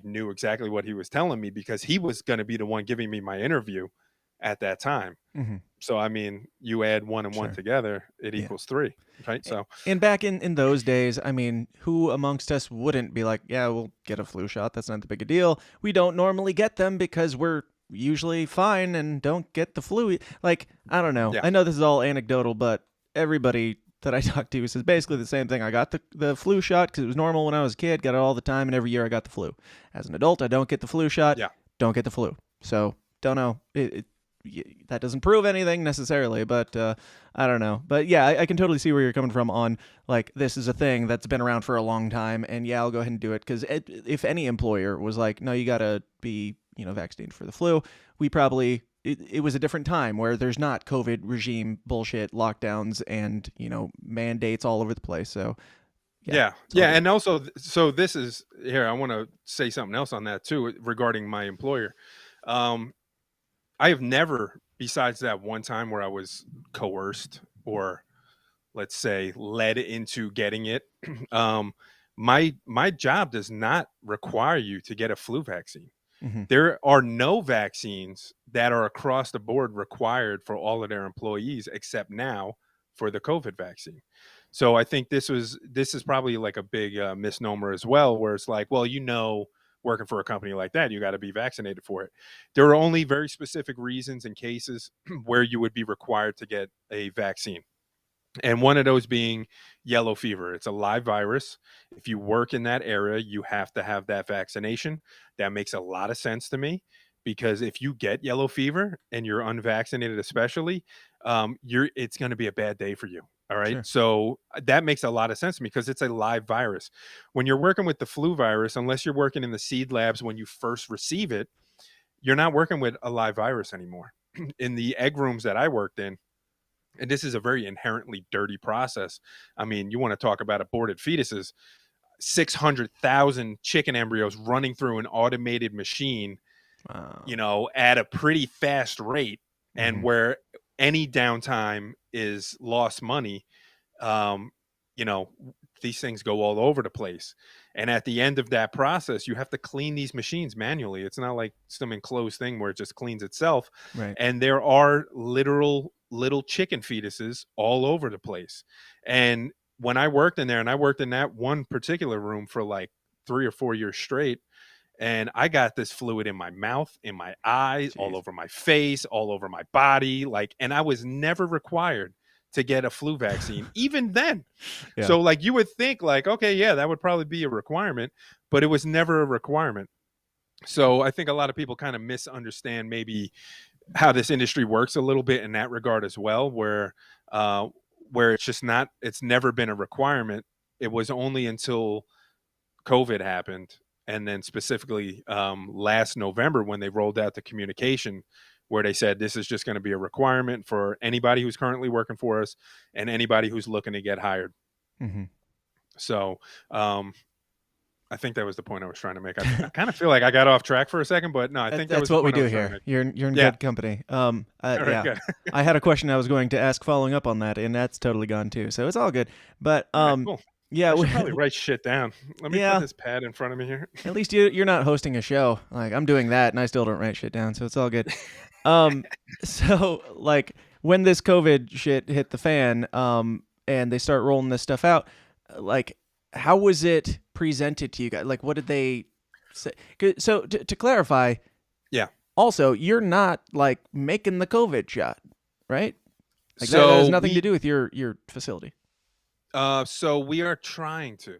knew exactly what he was telling me because he was going to be the one giving me my interview at that time. Mm-hmm. So I mean, you add one and one Sure. together, it Yeah. equals three, right? So And back in those days, I mean, who amongst us wouldn't be like, yeah, we'll get a flu shot. That's not the big a deal. We don't normally get them because we're usually fine and don't get the flu. Like, I don't know. yeah, I know this is all anecdotal, but everybody that I talk to says basically the same thing. I got the flu shot because it was normal when I was a kid, got it all the time, and every year I got the flu. As an adult, I don't get the flu shot, yeah. don't get the flu. So, don't know. That doesn't prove anything necessarily, but I don't know. But yeah, I can totally see where you're coming from on like this is a thing that's been around for a long time, and yeah, I'll go ahead and do it because if any employer was like, no, you gotta be vaccinated for the flu, we probably it was a different time where there's not COVID regime bullshit, lockdowns, and mandates all over the place. So Yeah. it's all Yeah. good. And also, so this is here, I want to say something else on that too regarding my employer. Um, I have never, besides that one time where I was coerced or let's say led into getting it, um, my job does not require you to get a flu vaccine. Mhm. There are no vaccines that are across the board required for all of their employees except now for the COVID vaccine. So I think this is probably like a big misnomer as well, where it's like, well, working for a company like that, you got to be vaccinated for it. There are only very specific reasons and cases where you would be required to get a vaccine. And one of those being yellow fever. It's a live virus. If you work in that area, you have to have that vaccination. That makes a lot of sense to me because if you get yellow fever and you're unvaccinated, especially, it's going to be a bad day for you. All right. Sure. So that makes a lot of sense to me because it's a live virus. When you're working with the flu virus, unless you're working in the seed labs when you first receive it, you're not working with a live virus anymore. In the egg rooms that I worked in, and this is a very inherently dirty process. I mean, you want to talk about aborted fetuses, 600,000 chicken embryos running through an automated machine, Wow. at a pretty fast rate, and Mhm. where any downtime is lost money. Um, you know, these things go all over the place. And at the end of that process, you have to clean these machines manually. It's not like some enclosed thing where it just cleans itself. Right. And there are literal little chicken fetuses all over the place. And when I worked in there, and I worked in that one particular room for like 3 or 4 years straight, and I got this fluid in my mouth, in my eyes, all Jeez. over my face, all over my body, and I was never required to get a flu vaccine even then. Yeah. So like you would think like, okay, yeah, that would probably be a requirement, but it was never a requirement. So I think a lot of people kind of misunderstand maybe how this industry works a little bit in that regard as well, uh, where it's never been a requirement. It was only until COVID happened, and then specifically last November when they rolled out the communication where they said this is just going to be a requirement for anybody who's currently working for us and anybody who's looking to get hired. Mhm. So I think that was the point I was trying to make. I kind of feel like I got off track for a second, but no, I think that was That's the what we point I do was trying to here. make. You're in Yeah. good company. All right, Yeah. good. I had a question I was going to ask following up on that, and that's totally gone too. So it's all good. But All right, cool. yeah, I should probably write shit down. Let me Yeah. put this pad in front of me here. at least you're not hosting a show. Like I'm doing that, and I still don't write shit down, so it's all good. Um, so like when this COVID shit hit the fan, and they start rolling this stuff out, like how was it presented to you guys? Like what did they say? So to clarify, Yeah. also you're not like making the COVID shot, right? Like that So has nothing to do with your facility. So we are trying to.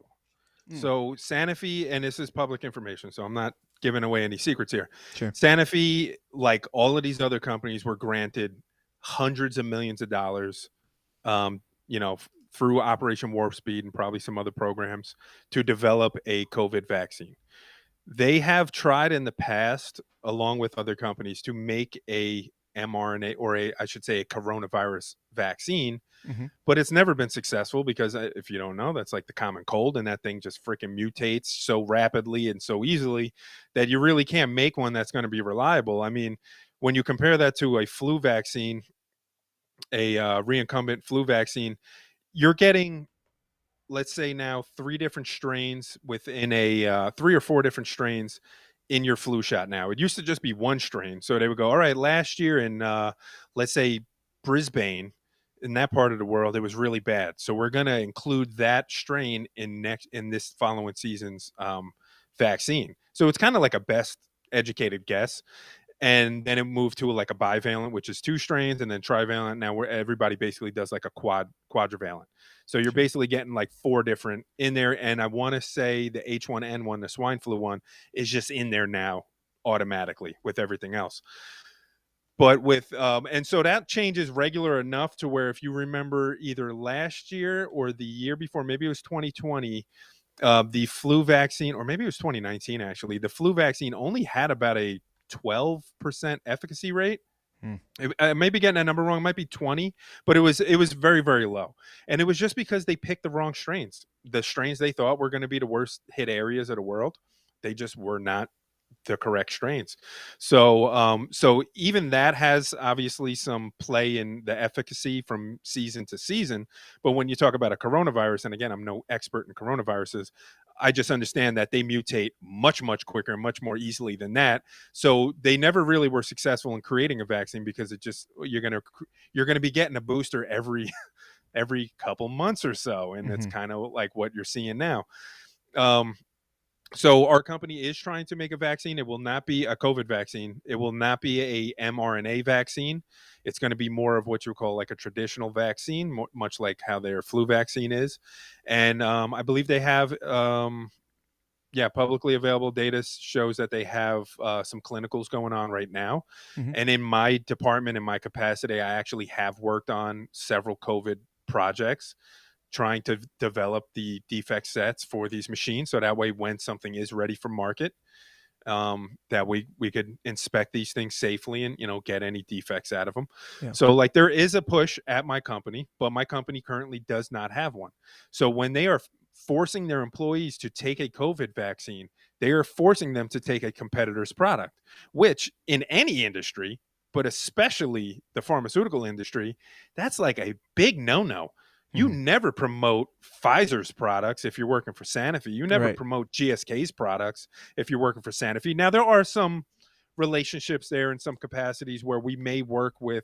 Hmm. So Sanofi, and this is public information, so I'm not giving away any secrets here. Sure. Sanofi, like all of these other companies, were granted hundreds of millions of dollars, through Operation Warp Speed and probably some other programs to develop a COVID vaccine. They have tried in the past, along with other companies, to make a mRNA, or I should say a coronavirus vaccine, Mm-hmm. but it's never been successful because if you don't know, that's like the common cold, and that thing just freaking mutates so rapidly and so easily that you really can't make one that's going to be reliable. I mean, when you compare that to a flu vaccine, a reincumbent flu vaccine, you're getting, let's say now, three different strains within a 3 or 4 different strains in your flu shot. Now it used to just be one strain, so they would go, all right, last year in let's say Brisbane, in that part of the world, it was really bad, so we're going to include that strain in this following season's vaccine. So it's kind of like a best educated guess. And then it moved to like a bivalent, which is 2 strains, and then trivalent now, where everybody basically does like a quadrivalent. So you're basically getting like 4 different in there. And I want to say the H1N1, the swine flu one, is just in there now automatically with everything else. But with and so that change is regular enough to where, if you remember, either last year or the year before, maybe it was 2020, the flu vaccine, or maybe it was 2019 actually, the flu vaccine only had about a 12% efficacy rate. I may be getting that number wrong. It might be 20, but it was very, very low. And it was just because they picked the wrong strains. The strains they thought were going to be the worst hit areas of the world, they just were not the correct strains. So even that has obviously some play in the efficacy from season to season. But when you talk about a coronavirus, and again, I'm no expert in coronaviruses, I just understand that they mutate much, much quicker and much more easily than that. So they never really were successful in creating a vaccine, because it just, you're gonna be getting a booster every couple months or so, and it's kind of like what you're seeing now. So our company is trying to make a vaccine. It will not be a COVID vaccine. It will not be a mRNA vaccine. It's going to be more of what you call like a traditional vaccine, much like how their flu vaccine is. And I believe they have, publicly available data shows that they have some clinicals going on right now. And in my department, in my capacity, I actually have worked on several COVID projects, trying to develop the defect sets for these machines, so that way when something is ready for market, that we could inspect these things safely and get any defects out of them. So like, there is a push at my company, but my company currently does not have one. So when they are forcing their employees to take a COVID vaccine, they are forcing them to take a competitor's product, which in any industry, but especially the pharmaceutical industry, that's like a big no-no. You never promote Pfizer's products if you're working for Sanofi. You never promote GSK's products if you're working for Sanofi. Now, there are some relationships there in some capacities where we may work with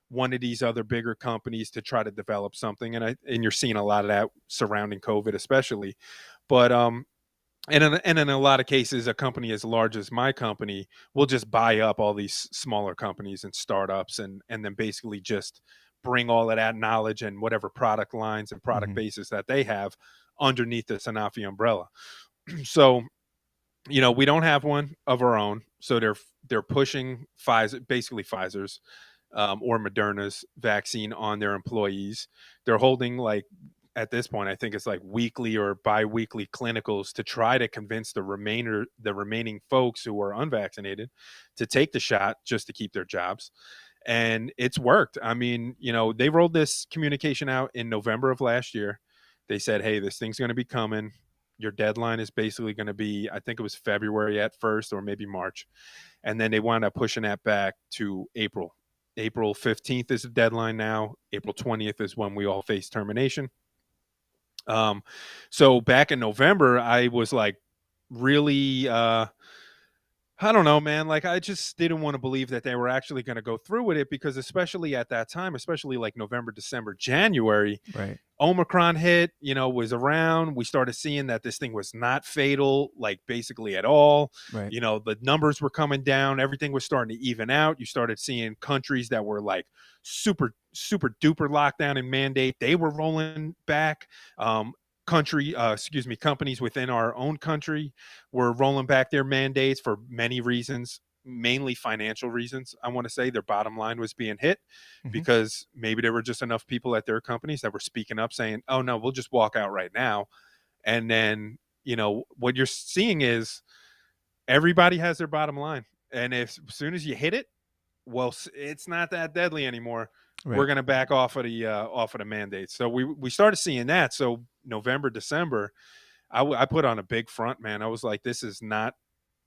one of these other bigger companies to try to develop something, and you're seeing a lot of that surrounding COVID, especially. But and in a lot of cases, a company as large as my company will just buy up all these smaller companies and startups, and then basically just bring all of that knowledge and whatever product lines and product bases that they have underneath the Sanofi umbrella. So, we don't have one of our own. So they're pushing Pfizer's or Moderna's vaccine on their employees. They're holding, like, at this point, I think it's like weekly or bi-weekly clinicals to try to convince the remaining folks who are unvaccinated to take the shot just to keep their jobs. And it's worked. I mean, they rolled this communication out in November of last year. They said, hey, this thing's going to be coming. Your deadline is basically going to be, I think it was February at first, or maybe March. And then they wound up pushing that back to April. April 15th is the deadline now. April 20th is when we all face termination. So back in November, I was like, really, I don't know, man. Like, I just didn't want to believe that they were actually going to go through with it, because especially at that time, especially like November, December, January, Omicron hit, was around. We started seeing that this thing was not fatal, like basically at all. The numbers were coming down. Everything was starting to even out. You started seeing countries that were like super, super duper lockdown and mandate. They were rolling back. Companies within our own country were rolling back their mandates for many reasons, mainly financial reasons. I want to say their bottom line was being hit because maybe there were just enough people at their companies that were speaking up saying, oh no, we'll just walk out right now. And then, what you're seeing is everybody has their bottom line. And as soon as you hit it, well, it's not that deadly anymore. We're Right. going to back off of the mandates. So we started seeing that. So November, December, I put on a big front, man. I was like, this is not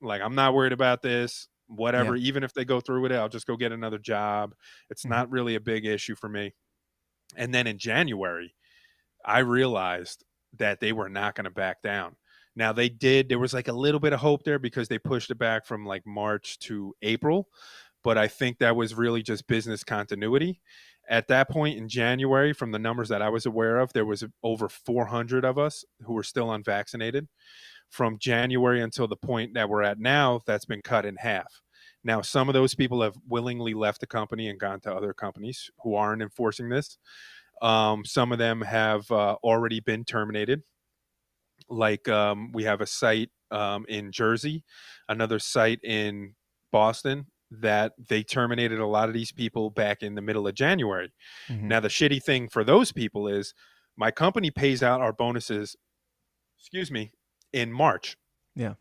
like, I'm not worried about this. Yeah. Whatever, even if they go through with it, I'll just go get another job. It's Mhm. not really a big issue for me. And then in January, I realized that they were not going to back down. Now they did. There was like a little bit of hope there because they pushed it back from like March to April, but I think that was really just business continuity. At that point in January, from the numbers that I was aware of, there was over 400 of us who were still unvaccinated. From January until the point that we're at now, that's been cut in half. Now, some of those people have willingly left the company and gone to other companies who aren't enforcing this. Some of them have already been terminated. Like we have a site in Jersey, another site in Boston that they terminated a lot of these people back in the middle of January. Mhm. Now, the shitty thing for those people is my company pays out our bonuses, excuse me, in March. Yeah.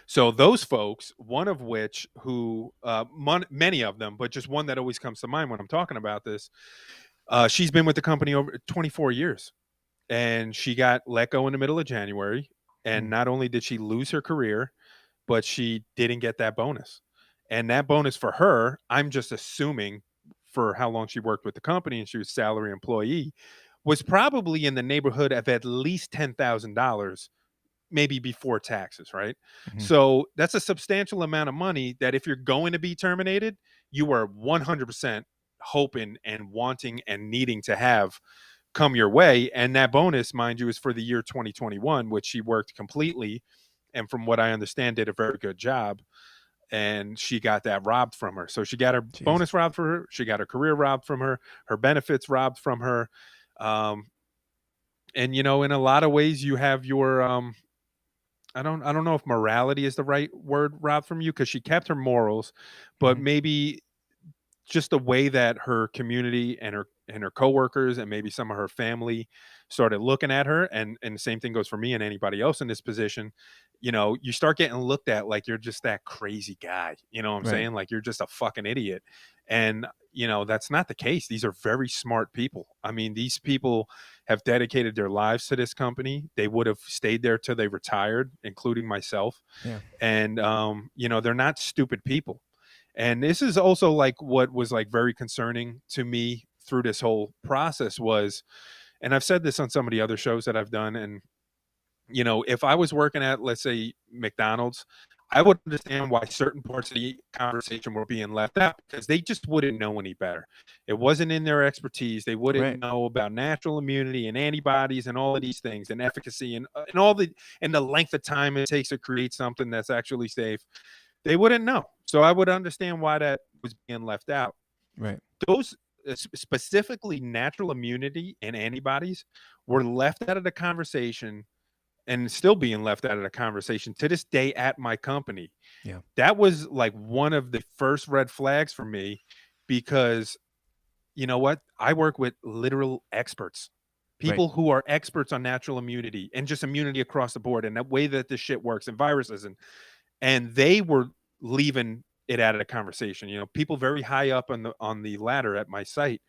So those folks, one of which who, many of them, but just one that always comes to mind when I'm talking about this, she's been with the company over 24 years. And she got let go in the middle of January. And Mm. not only did she lose her career, but she didn't get that bonus. And that bonus for her, I'm just assuming for how long she worked with the company and she was a salary employee, was probably in the neighborhood of at least $10,000, maybe before taxes, right? Mhm. So that's a substantial amount of money that if you're going to be terminated, you are 100% hoping and wanting and needing to have come your way. And that bonus, mind you, is for the year 2021, which she worked completely. And from what I understand, did a very good job. And she got that robbed from her. So she got her Jeez. bonus robbed from her. She got her career robbed from her benefits robbed from her. Um, and in a lot of ways, you have your I don't know if morality is the right word robbed from you because she kept her morals, but Mhm. maybe just the way that her community and her coworkers and maybe some of her family started looking at her, and the same thing goes for me and anybody else in this position. You start getting looked at like you're just that crazy guy. You know what I'm Right. saying? Like you're just a fucking idiot. And that's not the case. These are very smart people. I mean, these people have dedicated their lives to this company. They would have stayed there till they retired, including myself. Yeah. And they're not stupid people. And this is also like what was like very concerning to me through this whole process was, and I've said this on some of the other shows that I've done, and if I was working at, let's say, McDonald's, I would understand why certain parts of the conversation were being left out because they just wouldn't know any better. It wasn't in their expertise. They wouldn't Right. know about natural immunity and antibodies and all of these things and efficacy and all the length of time it takes to create something that's actually safe. They wouldn't know. So I would understand why that was being left out. Right. Those specifically natural immunity and antibodies were left out of the conversation and still being left out of the conversation to this day at my company. Yeah. That was like one of the first red flags for me because you know what? I work with literal experts. Right. People who are experts on natural immunity and just immunity across the board and the way that this shit works and viruses and they were leaving it out of the conversation. People very high up on the ladder at my site,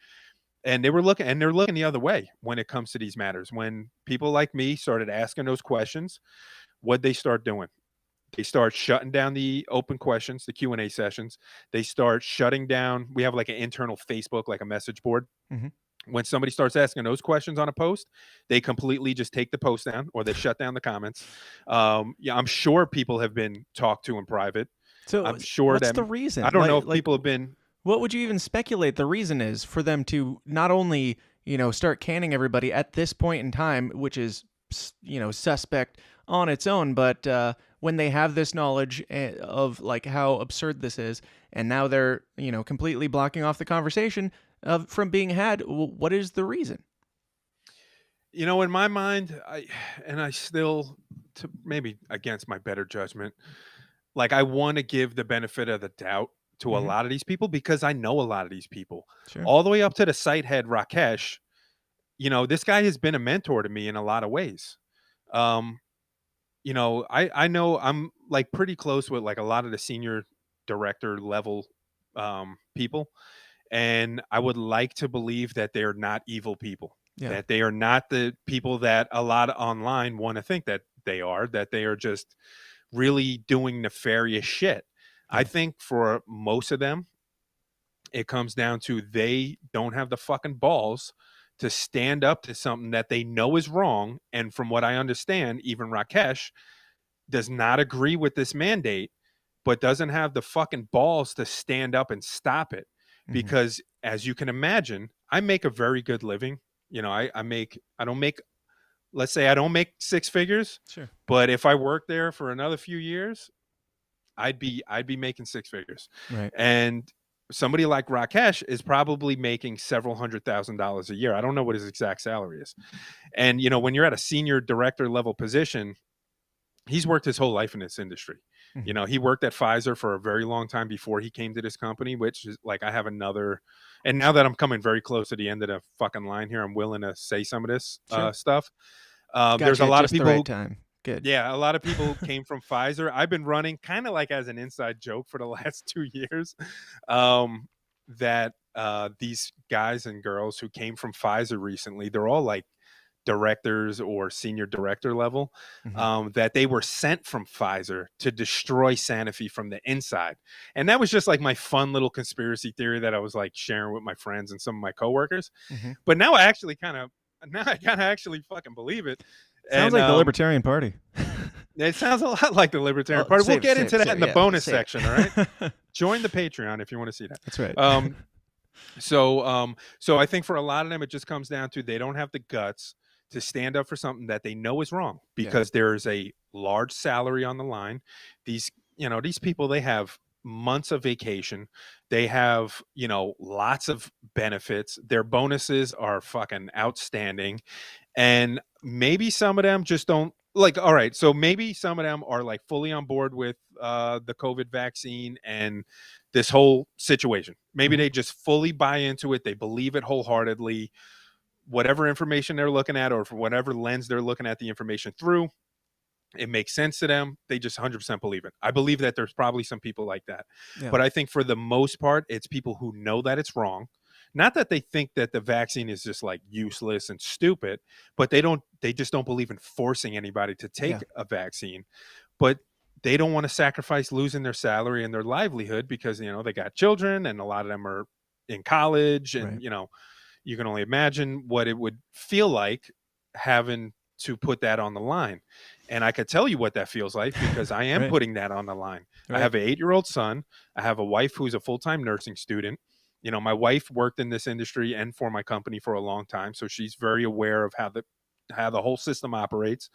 and they're looking the other way when it comes to these matters. When people like me started asking those questions, what they start doing? They start shutting down the open questions, the Q&A sessions. They start shutting down. We have like an internal Facebook, like a message board. Mhm. When somebody starts asking those questions on a post, they completely just take the post down or they shut down the comments. Yeah, I'm sure people have been talked to in private. So I'm sure what's that the I reason? don't know Like if like people have been. what would you even speculate the reason is for them to not only, start canning everybody at this point in time, which is, suspect on its own, but when they have this knowledge of like how absurd this is, and now they're, completely blocking off the conversation from being had, what is the reason? In my mind, I still, to maybe against my better judgment, like I want to give the benefit of the doubt to a Hmm. lot of these people because I know a lot of these people, Sure. all the way up to the site head Rakesh. This guy has been a mentor to me in a lot of ways. Um, I know I'm like pretty close with like a lot of the senior director level people, and I would like to believe that they are not evil people. Yeah. That they are not the people that a lot online want to think that they are. That they are just really doing nefarious shit. Yeah. I think for most of them, it comes down to they don't have the fucking balls to stand up to something that they know is wrong. And from what I understand, even Rakesh does not agree with this mandate, but doesn't have the fucking balls to stand up and stop it. Mhm. Because as you can imagine, I make a very good living. You know, I don't make, let's say I don't make six figures, Sure. but if I work there for another few years, I'd be making six figures. Right. And somebody like Rakesh is probably making several $100,000 a year. I don't know what his exact salary is. And, you know, when you're at a senior director level position, he's worked his whole life in this industry. Mhm. You know, he worked at Pfizer for a very long time before he came to this company, which is like, I have another, and now that I'm coming very close to the end of the fucking line here, I'm willing to say some of this Sure. stuff. Got There's you a at lot of just the people right time. Good. yeah, a lot of people came from Pfizer. I've been running kind of like as an inside joke for the last 2 years, that these guys and girls who came from Pfizer recently, they're all like directors or senior director level, Mhm. that they were sent from Pfizer to destroy Sanofi from the inside. And that was just like my fun little conspiracy theory that I was like sharing with my friends and some of my coworkers. Mhm. But now I kind of actually fucking believe it. Sounds And like the Libertarian Party. it sounds a lot like the Libertarian Well, Party. We'll save- get save- into that save- in the yeah, bonus save it. section. All right. Join the Patreon if you want to see that. That's right. So I think for a lot of them, it just comes down to they don't have the guts to stand up for something that they know is wrong because there is a large salary on the line. These people, they have months of vacation. They have, lots of benefits. Their bonuses are fucking outstanding. And maybe some of them just don't like, all right. So maybe some of them are like fully on board with the COVID vaccine and this whole situation. Maybe they just fully buy into it. They believe it wholeheartedly. Whatever information they're looking at, or for whatever lens they're looking at the information through, it makes sense to them. They just 100% believe it. I believe that there's probably some people like that. Yeah. But I think for the most part, it's people who know that it's wrong. Not that they think that the vaccine is just like useless and stupid, but they just don't believe in forcing anybody to take a vaccine. But they don't want to sacrifice losing their salary and their livelihood because, they got children and a lot of them are in college and, Right. You can only imagine what it would feel like having to put that on the line. And I could tell you what that feels like because I am Right. putting that on the line. Right. I have an 8-year-old son. I have a wife who's a full-time nursing student. My wife worked in this industry and for my company for a long time. So she's very aware of how the whole system operates.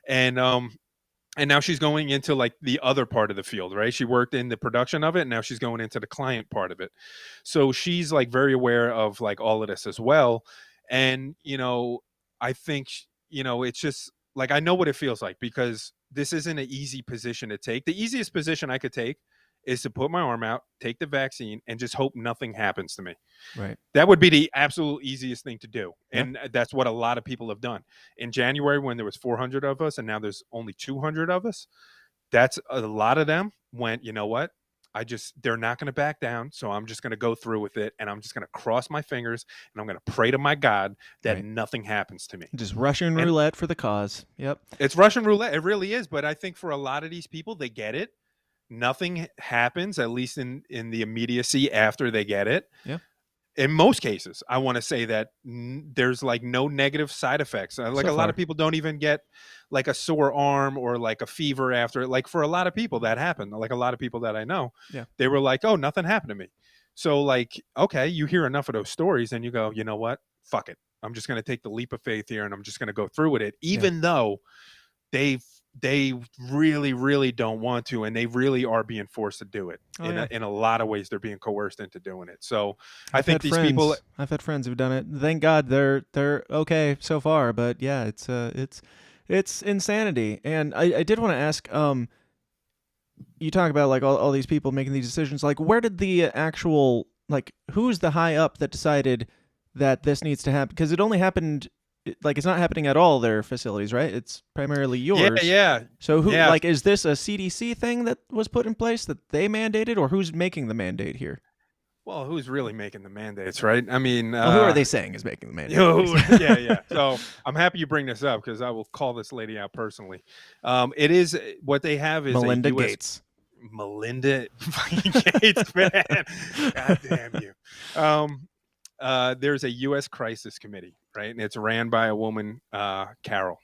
And now she's going into like the other part of the field, right? She worked in the production of it, and now she's going into the client part of it. So she's like very aware of like all of this as well. And, I think, it's just like, I know what it feels like because this isn't an easy position to take. The easiest position I could take is to put my arm out, take the vaccine, and just hope nothing happens to me. Right. That would be the absolute easiest thing to do. Yeah. And that's what a lot of people have done. In January, when there was 400 of us and now there's only 200 of us, that's a lot of them went, you know what? They're not going to back down. So I'm just going to go through with it. And I'm just going to cross my fingers and I'm going to pray to my God that Right. nothing happens to me. Just Russian roulette for the cause. Yep. It's Russian roulette. It really is. But I think for a lot of these people, they get it. Nothing happens, at least in the immediacy after they get it. Yeah. In most cases, I want to say that there's like no negative side effects. Like So a lot far. of people don't even get like a sore arm or like a fever after it. Like for a lot of people that happened, like a lot of people that I know, they were like, oh, nothing happened to me. So like, okay, you hear enough of those stories and you go, you know what? Fuck it. I'm just going to take the leap of faith here and I'm just going to go through with it, even though they really, really don't want to, and they really are being forced to do it. In a lot of ways, they're being coerced into doing it. So I think these people. I've had friends who've done it. Thank God they're okay so far. But yeah, it's insanity. And I did want to ask. You talk about like all these people making these decisions. Like, where did the actual who's the high up that decided that this needs to happen? Because it only happened. It's not happening at all their facilities, right? It's primarily yours. Yeah. So who is this a CDC thing that was put in place that they mandated, or who's making the mandate here? Well, who's really making the mandates, right? I mean, Well, who are they saying is making the mandate? yeah. So I'm happy you bring this up because I will call this lady out personally. It is what they have is Melinda a U.S. Gates. Melinda fucking Gates, man. God damn you. There's a U.S. crisis committee, right? And it's ran by a woman, Carol.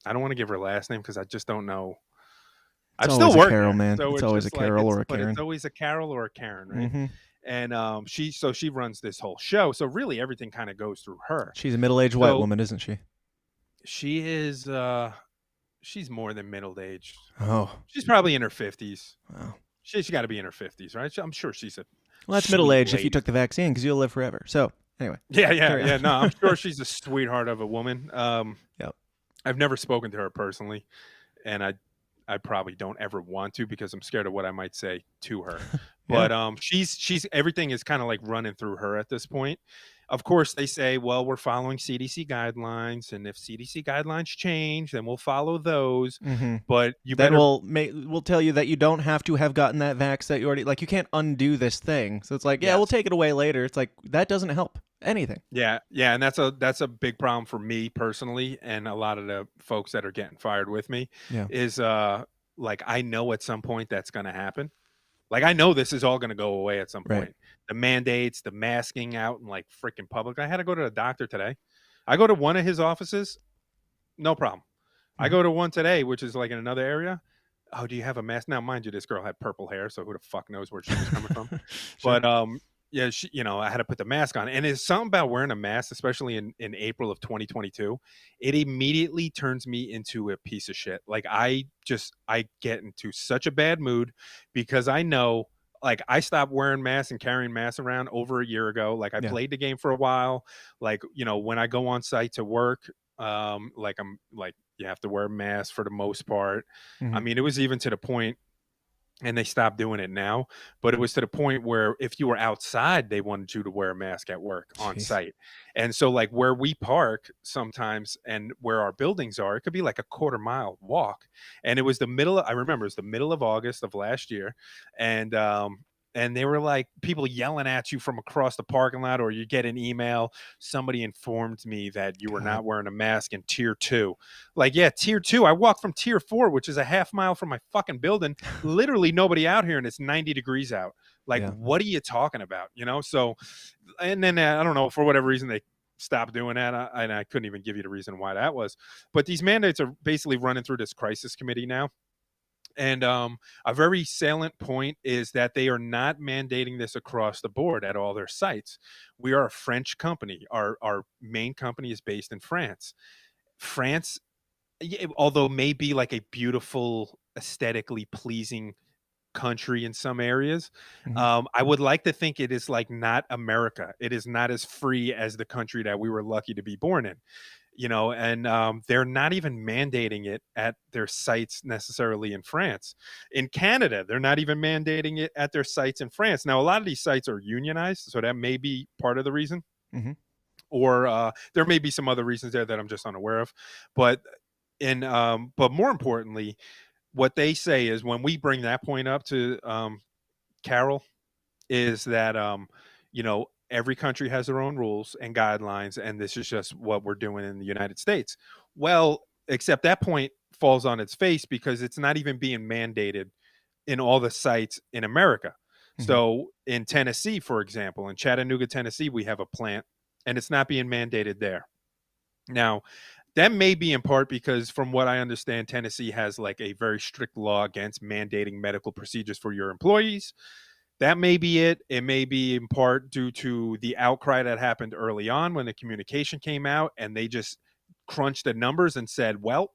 I don't want to give her last name because I just don't know. It's I'm always still a working Carol, there, man. so It's always a just like Carol or a but Karen. it's always a Carol or a Karen, right? Hmm. And she runs this whole show. So really, everything kind of goes through her. She's a middle-aged white So woman, isn't she? she is. She's more than middle-aged. Oh, She's probably in her 50s. wow. She's got to be in her 50s, right? I'm sure she's a. Well, that's sweet middle-aged if you lady. took the vaccine because you'll live forever. So anyway. Yeah. Carry on. No, I'm sure she's a sweetheart of a woman. Yep. I've never spoken to her personally, and I probably don't ever want to because I'm scared of what I might say to her. Yeah. But she's everything is kind of like running through her at this point. Of course, they say, well, we're following CDC guidelines, and if CDC guidelines change, then we'll follow those. Mm-hmm. But you Then better we'll tell you that you don't have to have gotten that vax that you already you can't undo this thing. So it's like, yeah, we'll Yes. take it away later. It's like that doesn't help anything. Yeah, and that's a big problem for me personally, and a lot of the folks that are getting fired with me. Yeah. Is like I know at some point that's going to happen. Like I know this is all going to go away at some Right. point. The mandates, the masking out in like freaking public. I had to go to the doctor today. I go to one of his offices, no problem. I go to one today, which is like in another area. Oh, do you have a mask? Now, mind you, this girl had purple hair, so who the fuck knows where she was coming from? Sure. But yeah, she, I had to put the mask on, and it's something about wearing a mask, especially in April of 2022. It immediately turns me into a piece of shit. Like I get into such a bad mood because I know. Like I stopped wearing masks and carrying masks around over a year ago. Like I Yeah. played the game for a while. Like, when I go on site to work, like I'm like, you have to wear a mask for the most part. Mhm. I mean, it was even to the point, and they stopped doing it now, but it was to the point where if you were outside, they wanted you to wear a mask at work on Jeez. site. And so like where we park sometimes and where our buildings are, it could be like a quarter-mile walk. And it was I remember it was the middle of August of last year. And they were like people yelling at you from across the parking lot, or you get an email. Somebody informed me that you were God. not wearing a mask in tier 2. Like, yeah, tier 2. I walk from tier 4, which is a half mile from my fucking building. Literally nobody out here, and it's 90 degrees out. Like, Yeah. what are you talking about? So, and then I don't know, for whatever reason, they stopped doing that. And I couldn't even give you the reason why that was. But these mandates are basically running through this crisis committee now. And a very salient point is that they are not mandating this across the board at all their sites. We are a French company. Our main company is based in France. France, although may be like a beautiful, aesthetically pleasing country in some areas, Mhm. I would like to think it is like not America. It is not as free as the country that we were lucky to be born in. And they're not even mandating it at their sites necessarily in France. In Canada, they're not even mandating it at their sites in France. Now, a lot of these sites are unionized, so that may be part of the reason. Mhm. Or there may be some other reasons there that I'm just unaware of. But but more importantly, what they say is when we bring that point up to Carol, is that every country has their own rules and guidelines, and this is just what we're doing in the United States. Well, except that point falls on its face because it's not even being mandated in all the sites in America. Mhm. So in Tennessee, for example, in Chattanooga, Tennessee, we have a plant, and it's not being mandated there. Now, that may be in part because from what I understand, Tennessee has like a very strict law against mandating medical procedures for your employees. That may be it. It may be in part due to the outcry that happened early on when the communication came out, and they just crunched the numbers and said, well,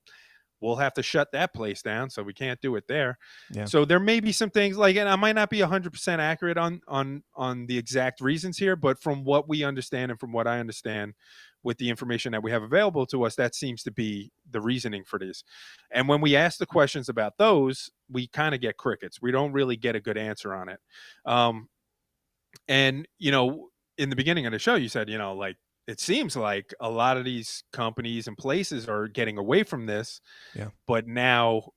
we'll have to shut that place down, so we can't do it there. Yeah. So there may be some things like, and I might not be 100% accurate on the exact reasons here, but from what we understand and from what I understand with the information that we have available to us, that seems to be the reasoning for this. And when we ask the questions about those, we kind of get crickets. We don't really get a good answer on it. And in the beginning of the show, you said, like, it seems like a lot of these companies and places are getting away from this. Yeah. But now,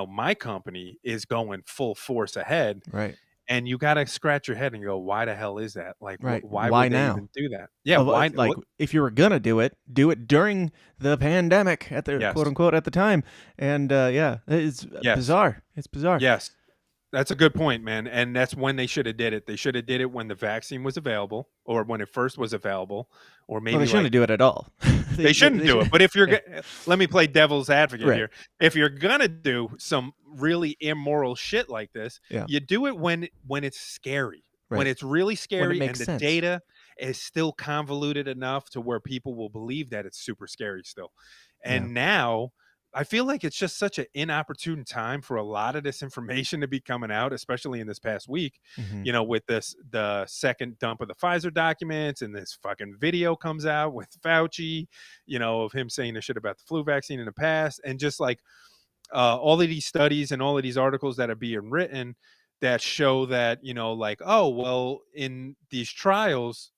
my company is going full force ahead. Right. And you got to scratch your head and go, why the hell is that? Like, Right. why Why would they now? even do that? Yeah, why? Like, if you were gonna do it during the pandemic at the Yes. quote unquote at the time. And yeah, it's Yes. bizarre. It's bizarre. Yes. That's a good point, man. And that's when they should have did it. They should have did it when the vaccine was available, or when it first was available, or Well, maybe they shouldn't like do it at all. they shouldn't do it. But if you're, Yeah. let me play devil's advocate Right. here. If you're gonna do some really immoral shit like this, Yeah. you do it when it's scary, when Right. it's really scary, and makes the sense. data is still convoluted enough to where people will believe that it's super scary still. And Yeah. now I feel like it's just such an inopportune time for a lot of this information to be coming out, especially in this past week, Mhm. you know, with the second dump of the Pfizer documents, and this fucking video comes out with Fauci, you know, of him saying the shit about the flu vaccine in the past. And just like all of these studies and all of these articles that are being written that show that, you know, like, oh, well, in these trials,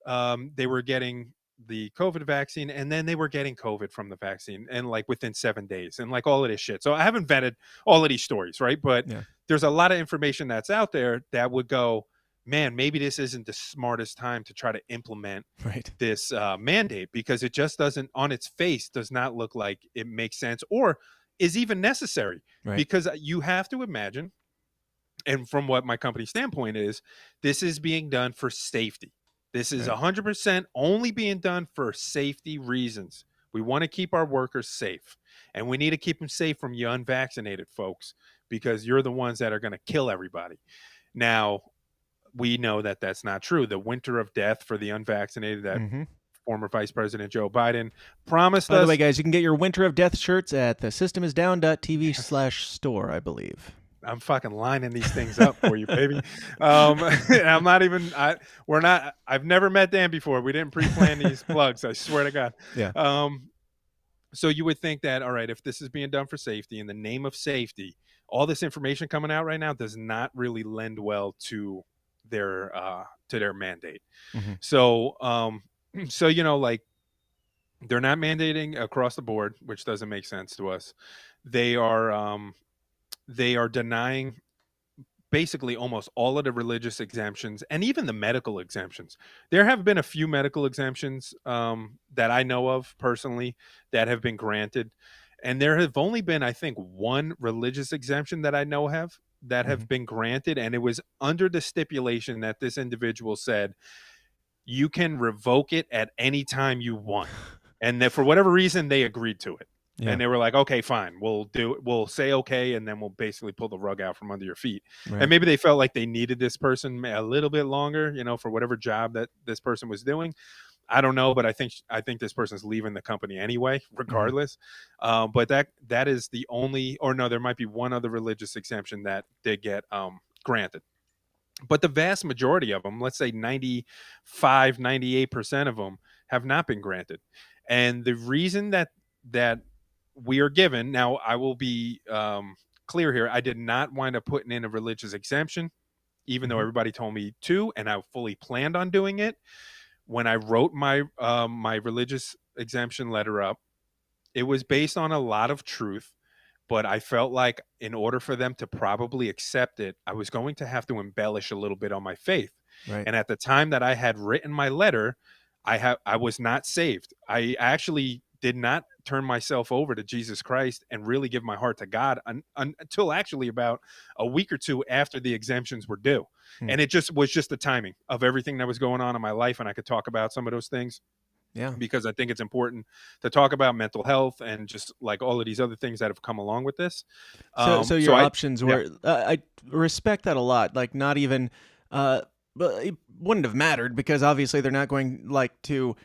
they were getting the COVID vaccine, and then they were getting COVID from the vaccine, and like within 7 days, and like all of this shit. So I haven't vetted all of these stories, right? But Yeah. there's a lot of information that's out there that would go, man, maybe this isn't the smartest time to try to implement Right. this mandate, because it just doesn't, on its face, does not look like it makes sense or is even necessary. Right. Because you have to imagine, and from what my company's standpoint is, this is being done for safety. This is Right. 100% only being done for safety reasons. We want to keep our workers safe, and we need to keep them safe from you unvaccinated folks, because you're the ones that are going to kill everybody. Now, we know that that's not true. The winter of death for the unvaccinated that Mhm. former Vice President Joe Biden promised By us. the way, guys, you can get your Winter of Death shirts at thesystemisdown.tv/store, I believe. I'm fucking lining these things up for you, baby. I'm not even. We're not. I've never met Dan before. We didn't pre-plan these plugs. I swear to God. Yeah. So you would think that, all right, if this is being done for safety, in the name of safety, all this information coming out right now does not really lend well to their mandate. Mhm. So so you know, like, they're not mandating across the board, which doesn't make sense to us. They are denying basically almost all of the religious exemptions and even the medical exemptions. There have been a few medical exemptions that I know of personally that have been granted. And there have only been, I think, one religious exemption that I know that have been granted. And it was under the stipulation that this individual said, you can revoke it at any time you want. And that for whatever reason, they agreed to it. Yeah. And they were like, okay, fine, we'll say okay, and then we'll basically pull the rug out from under your feet. Right. And maybe they felt like they needed this person a little bit longer, you know, for whatever job that this person was doing. I don't know, but I think this person's leaving the company anyway, regardless. But that is the only, or no, there might be one other religious exemption that did get granted. But the vast majority of them, let's say 95, 98% of them, have not been granted. And the reason that we are given, now I will be clear here, I did not wind up putting in a religious exemption, even though everybody told me to, and I fully planned on doing it. When I wrote my my religious exemption letter up, it was based on a lot of truth, but I felt like in order for them to probably accept it, I was going to have to embellish a little bit on my faith. Right. And at the time that I had written my letter, I was not saved. I actually did not turn myself over to Jesus Christ and really give my heart to God until actually about a week or two after the exemptions were due. And it just was just the timing of everything that was going on in my life. And I could talk about some of those things. Yeah. Because I think it's important to talk about mental health and just like all of these other things that have come along with this. So your options were, I respect that a lot. Like, not even, but it wouldn't have mattered because obviously they're not going like to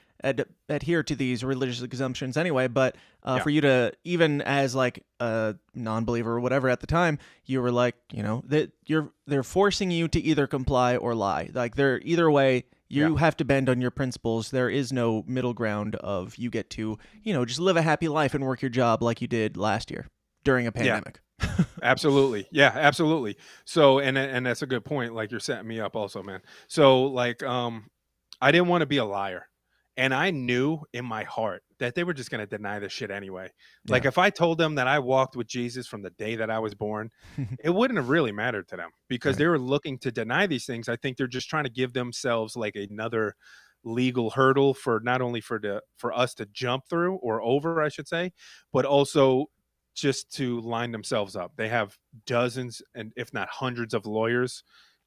adhere to these religious exemptions anyway. But for you to, even as like a non-believer or whatever at the time, you were like, you know, that they're forcing you to either comply or lie. Like, they're either way. You have to bend on your principles. There is no middle ground of you get to, you know, just live a happy life and work your job like you did last year during a pandemic. Absolutely. Yeah, absolutely. So, and that's a good point. Like, you're setting me up also, man. So like, I didn't want to be a liar. And I knew in my heart that they were just going to deny this shit anyway. Like Yeah. if I told them that I walked with Jesus from the day that I was born, it wouldn't have really mattered to them because Right. they were looking to deny these things. I think they're just trying to give themselves like another legal hurdle for not only for us to jump through or over, I should say, but also just to line themselves up. They have dozens and if not hundreds of lawyers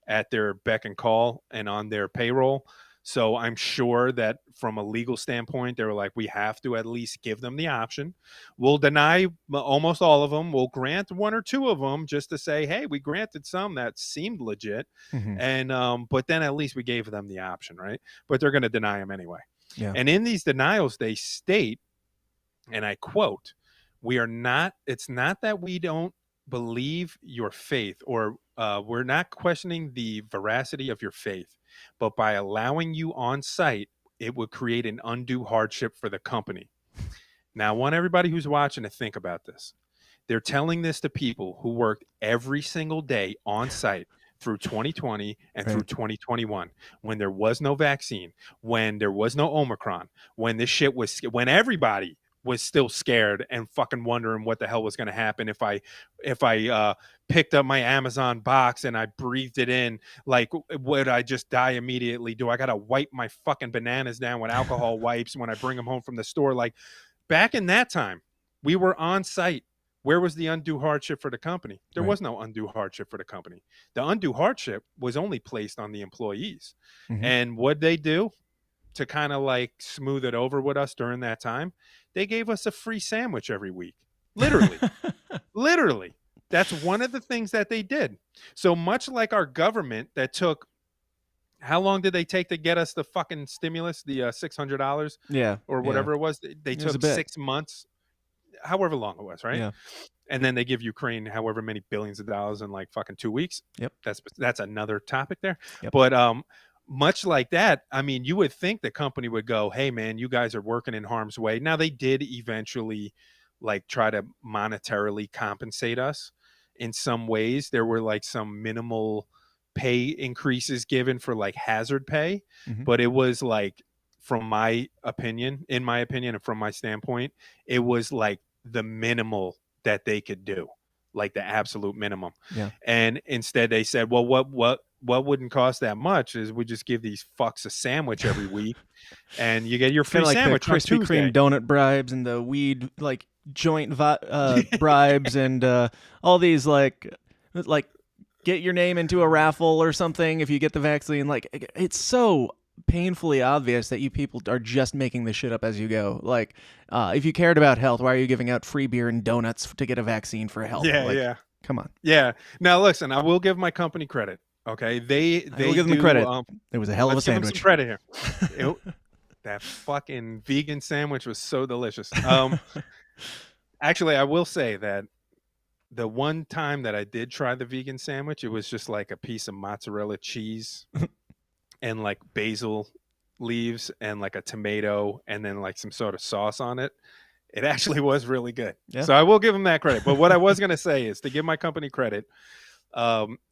at their beck and call and on their payroll. So I'm sure that from a legal standpoint, they were like, we have to at least give them the option. We'll deny almost all of them. We'll grant one or two of them just to say, hey, we granted some that seemed legit. Mhm. And but then at least we gave them the option, right? But they're going to deny them anyway. Yeah. And in these denials, they state, and I quote, it's not that we don't believe your faith or we're not questioning the veracity of your faith, but by allowing you on site, it would create an undue hardship for the company. Now, I want everybody who's watching to think about this. They're telling this to people who worked every single day on site through 2020 and through Right. 2021 when there was no vaccine, when there was no Omicron, when this shit was, when everybody was still scared and fucking wondering what the hell was going to happen if I picked up my Amazon box and I breathed it in, like would I just die immediately? Do I got to wipe my fucking bananas down with alcohol wipes when I bring them home from the store? Like back in that time, we were on site. Where was the undue hardship for the company? There Right. was no undue hardship for the company. The undue hardship was only placed on the employees. Mhm. And what they do to kind of like smooth it over with us during that time, they gave us a free sandwich every week. Literally. Literally. That's one of the things that they did. So much like our government that took, how long did they take to get us the fucking stimulus, the $600 Yeah. or Yeah. whatever it was? They It was a took bit. 6 months, however long it was, right? Yeah. And then they give Ukraine however many billions of dollars in like fucking 2 weeks. Yep. That's another topic there. Yep. But much like that, I mean, you would think the company would go, hey man, you guys are working in harm's way. Now they did eventually like try to monetarily compensate us in some ways. There were like some minimal pay increases given for like hazard pay, Mhm. but it was like, from my opinion, in my opinion, and from my standpoint, it was like the minimal that they could do, like the absolute minimum. Yeah. And instead they said, well, what wouldn't cost that much is we just give these fucks a sandwich every week and you get your free Kind of like the sandwich on Krispy Tuesday. Kreme donut bribes and the weed like joint bribes and all these like get your name into a raffle or something if you get the vaccine. Like it's so painfully obvious that you people are just making this shit up as you go. Like if you cared about health, why are you giving out free beer and donuts to get a vaccine for health? Yeah, Like, yeah. Come on. Yeah. Now listen, I will give my company credit. Okay. They I will give them do, credit. It was a hell of a let's give them sandwich. some credit here. That fucking vegan sandwich was so delicious. Actually, I will say that the one time that I did try the vegan sandwich, it was just like a piece of mozzarella cheese and like basil leaves and like a tomato and then like some sort of sauce on it. It actually was really good. Yeah. So I will give them that credit. But what I was going to say is to give my company credit,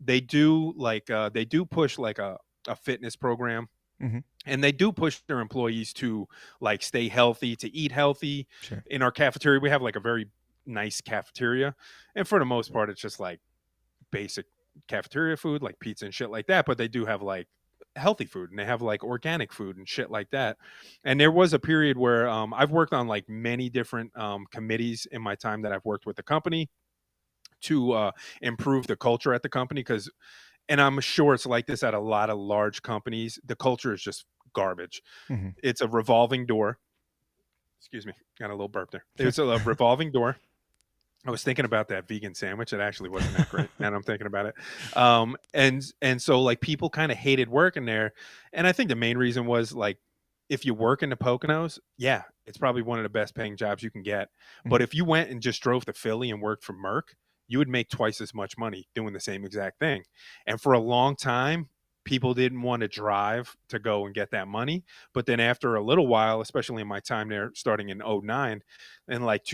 they do push like a fitness program. Mhm. And they do push their employees to like stay healthy, to eat healthy. Sure. In our cafeteria, we have like a very nice cafeteria. And for the most part, it's just like basic cafeteria food, like pizza and shit like that. But they do have like healthy food and they have like organic food and shit like that. And there was a period where I've worked on like many different committees in my time that I've worked with the company to improve the culture at the company. Because, and I'm sure it's like this at a lot of large companies, the culture is just garbage. Mhm. It's a revolving door. Excuse me, got a little burp there. It's a revolving door. I was thinking about that vegan sandwich. It actually wasn't that great. Now that I'm thinking about it. And so like people kind of hated working there. And I think the main reason was like, if you work in the Poconos, yeah, it's probably one of the best paying jobs you can get. But if you went and just drove to Philly and worked for Merck, you would make twice as much money doing the same exact thing. And for a long time, people didn't want to drive to go and get that money. But then after a little while, especially in my time there, starting in 2009 and like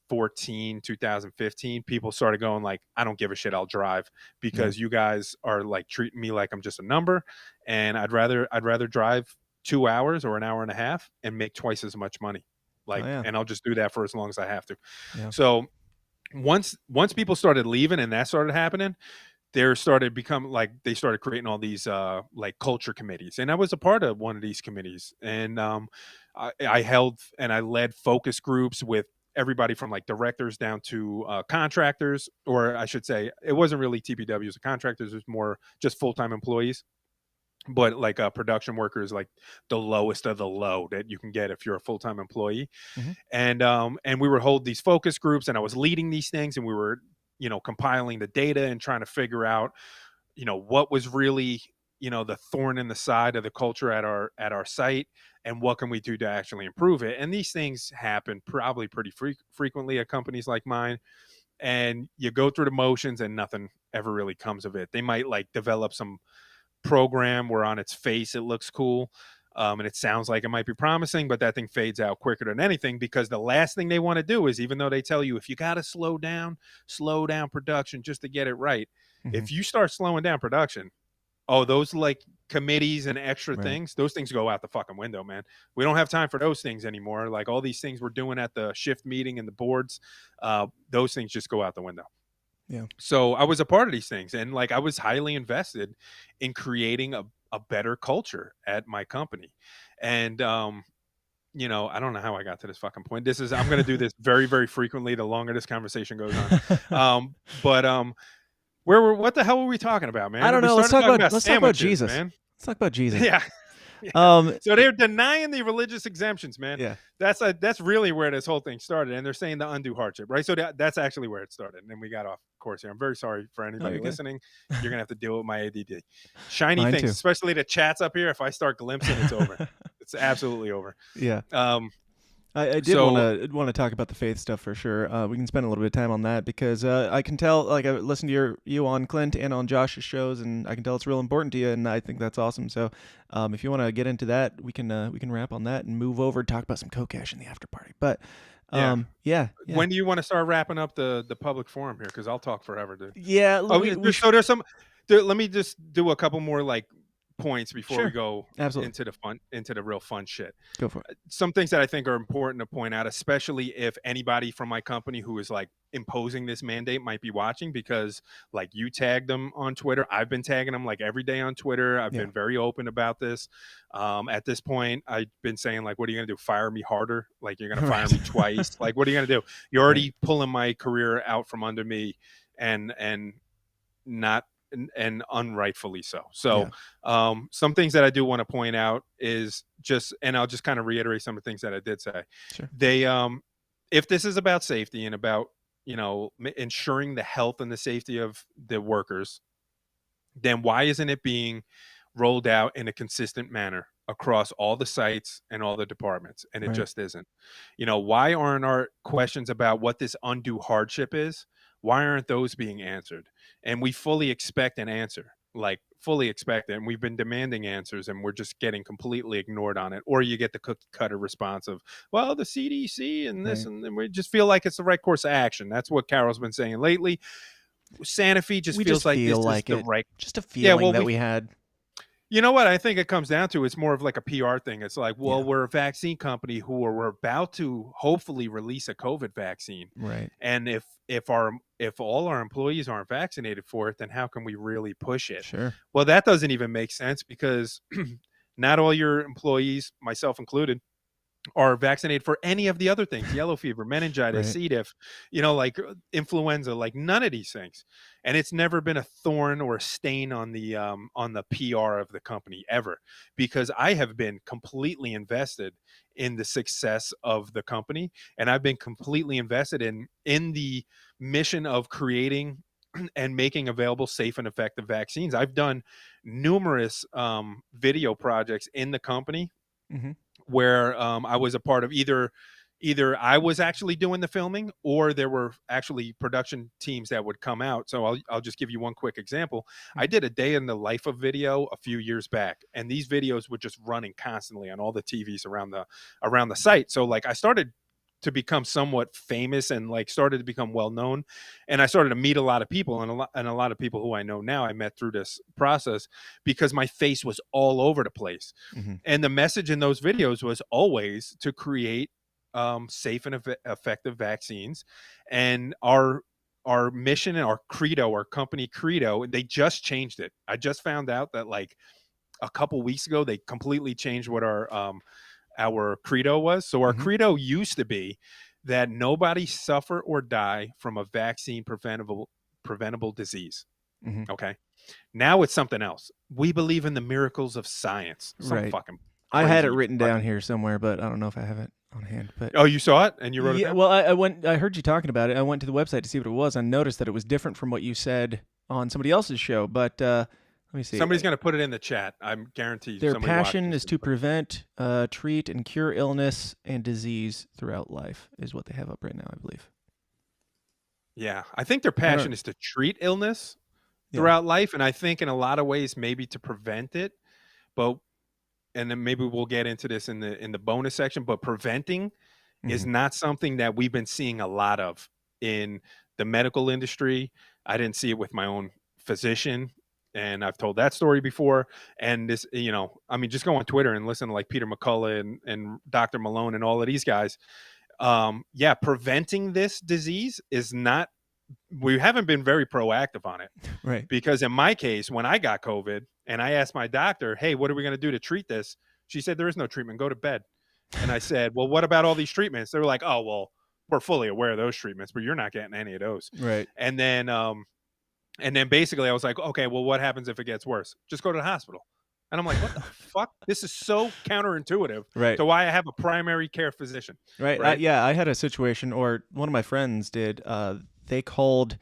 2014, 2015, people started going like, I don't give a shit, I'll drive because you guys are like treating me like I'm just a number. And I'd rather drive 2 hours or an hour and a half and make twice as much money. Like, yeah. and I'll just do that for as long as I have to. Yeah. So once people started leaving and that started happening, they started creating all these like culture committees, and I was a part of one of these committees, and I held and I led focus groups with everybody from like directors down to contractors, or I should say it wasn't really TPWs or contractors, it was more just full-time employees, but like production workers, like the lowest of the low that you can get if you're a full-time employee. Mhm. And we would hold these focus groups, and I was leading these things, and we were compiling the data and trying to figure out what was really the thorn in the side of the culture at our site, and what can we do to actually improve it. And these things happen probably pretty frequently at companies like mine, and you go through the motions and nothing ever really comes of it. They might like develop some program where on its face it looks cool, and it sounds like it might be promising, but that thing fades out quicker than anything, because the last thing they want to do is, even though they tell you if you got to slow down production just to get it right, if you start slowing down production, those like committees and extra things, those things go out the fucking window, man. We don't have time for those things anymore. Like all these things we're doing at the shift meeting and the boards, those things just go out the window. Yeah. So I was a part of these things, and like I was highly invested in creating a better culture at my company. And I don't know how I got to this fucking point. I'm going to do this very, very frequently the longer this conversation goes on. What the hell were we talking about, man? I don't know. Let's talk about Jesus, man. Let's talk about Jesus. Yeah. So they're denying the religious exemptions, man. Yeah. That's really where this whole thing started, and they're saying the undue hardship, right? So that's actually where it started, and then we got off course here. I'm very sorry for anybody listening. You're gonna have to deal with my ADD. Shiny Mine things, too. especially the chats up here. If I start glimpsing, it's over. It's absolutely over. Yeah. I did want to talk about the faith stuff for sure. We can spend a little bit of time on that, because I can tell, like, I listened to you on Clint and on Josh's shows, and I can tell it's real important to you, and I think that's awesome. So if you want to get into that, we can wrap on that and move over and talk about some Kokesh in the after party. But yeah. When do you want to start wrapping up the public forum here? Because I'll talk forever, dude. Yeah. There's some. Let me just do a couple more like points before we go into the real fun shit. Go for it. Some things that I think are important to point out, especially if anybody from my company who is like imposing this mandate might be watching, because like you tagged them on Twitter. I've been tagging them like every day on Twitter. I've been very open about this. At this point, I've been saying like, what are you going to do? Fire me harder? Like you're going to fire me twice? Like, what are you going to do? You're already pulling my career out from under me, and not and unrightfully so. So some things that I do want to point out is and I'll just kind of reiterate some of the things that I did say. Sure. They if this is about safety and about ensuring the health and the safety of the workers, then why isn't it being rolled out in a consistent manner across all the sites and all the departments? And it just isn't. Why aren't our questions about what this undue hardship is, why aren't those being answered? And we fully expect an answer, like fully expect it. And we've been demanding answers, and we're just getting completely ignored on it. Or you get the cookie cutter response of, well, the CDC and this, and we just feel like it's the right course of action. That's what Carol's been saying lately. Sanofi feels like this is the right, just a feeling we had. You know what I think it comes down to? It's more of like a PR thing. It's like, well, we're a vaccine company who we're about to hopefully release a COVID vaccine. Right. And if all our employees aren't vaccinated for it, then how can we really push it? Sure. Well, that doesn't even make sense, because not all your employees, myself included, are vaccinated for any of the other things: yellow fever, meningitis, C. diff, like influenza, like none of these things. And it's never been a thorn or a stain on the PR of the company ever, because I have been completely invested in the success of the company, and I've been completely invested in the mission of creating and making available safe and effective vaccines. I've done numerous video projects in the company. Mm-hmm. Where I was a part of either I was actually doing the filming, or there were actually production teams that would come out. So I'll just give you one quick example. I did a day in the life of video a few years back, and these videos were just running constantly on all the TVs around the site. So like I started to become somewhat famous and like started to become well known, and I started to meet a lot of people, and a lot of people who I know now I met through this process because my face was all over the place. Mm-hmm. And the message in those videos was always to create safe and effective vaccines. And our mission and our credo, our company credo, they just changed it. I just found out that like a couple weeks ago they completely changed what our credo was. So our credo used to be that nobody suffer or die from a vaccine preventable disease. Okay. Now it's something else. We believe in the miracles of science. Right. Fucking I had it crazy written down here somewhere, but I don't know if I have it on hand. But oh, you saw it and you wrote it down? Well, I heard you talking about it. I went to the website to see what it was. I noticed that it was different from what you said on somebody else's show. But let me see. Somebody's going to put it in the chat. I'm guaranteed. Their somebody passion watching is to prevent, treat, and cure illness and disease throughout life, is what they have up right now, I believe. Yeah, I think their passion is to treat illness throughout life, and I think in a lot of ways maybe to prevent it. But and then maybe we'll get into this in the bonus section. But preventing is not something that we've been seeing a lot of in the medical industry. I didn't see it with my own physician. And I've told that story before. And this, you know, I mean, just go on Twitter and listen to like Peter McCullough and Dr. Malone and all of these guys. Yeah, preventing this disease is not, we haven't been very proactive on it. Right. Because in my case, when I got COVID and I asked my doctor, hey, what are we going to do to treat this? She said, there is no treatment. Go to bed. And I said, well, what about all these treatments? They were like, oh, well, we're fully aware of those treatments, but you're not getting any of those. Right. And then basically I was like, okay, well, what happens if it gets worse? Just go to the hospital. And I'm like, what the fuck? This is so counterintuitive to why I have a primary care physician. Right. I had a situation, or one of my friends did. They called,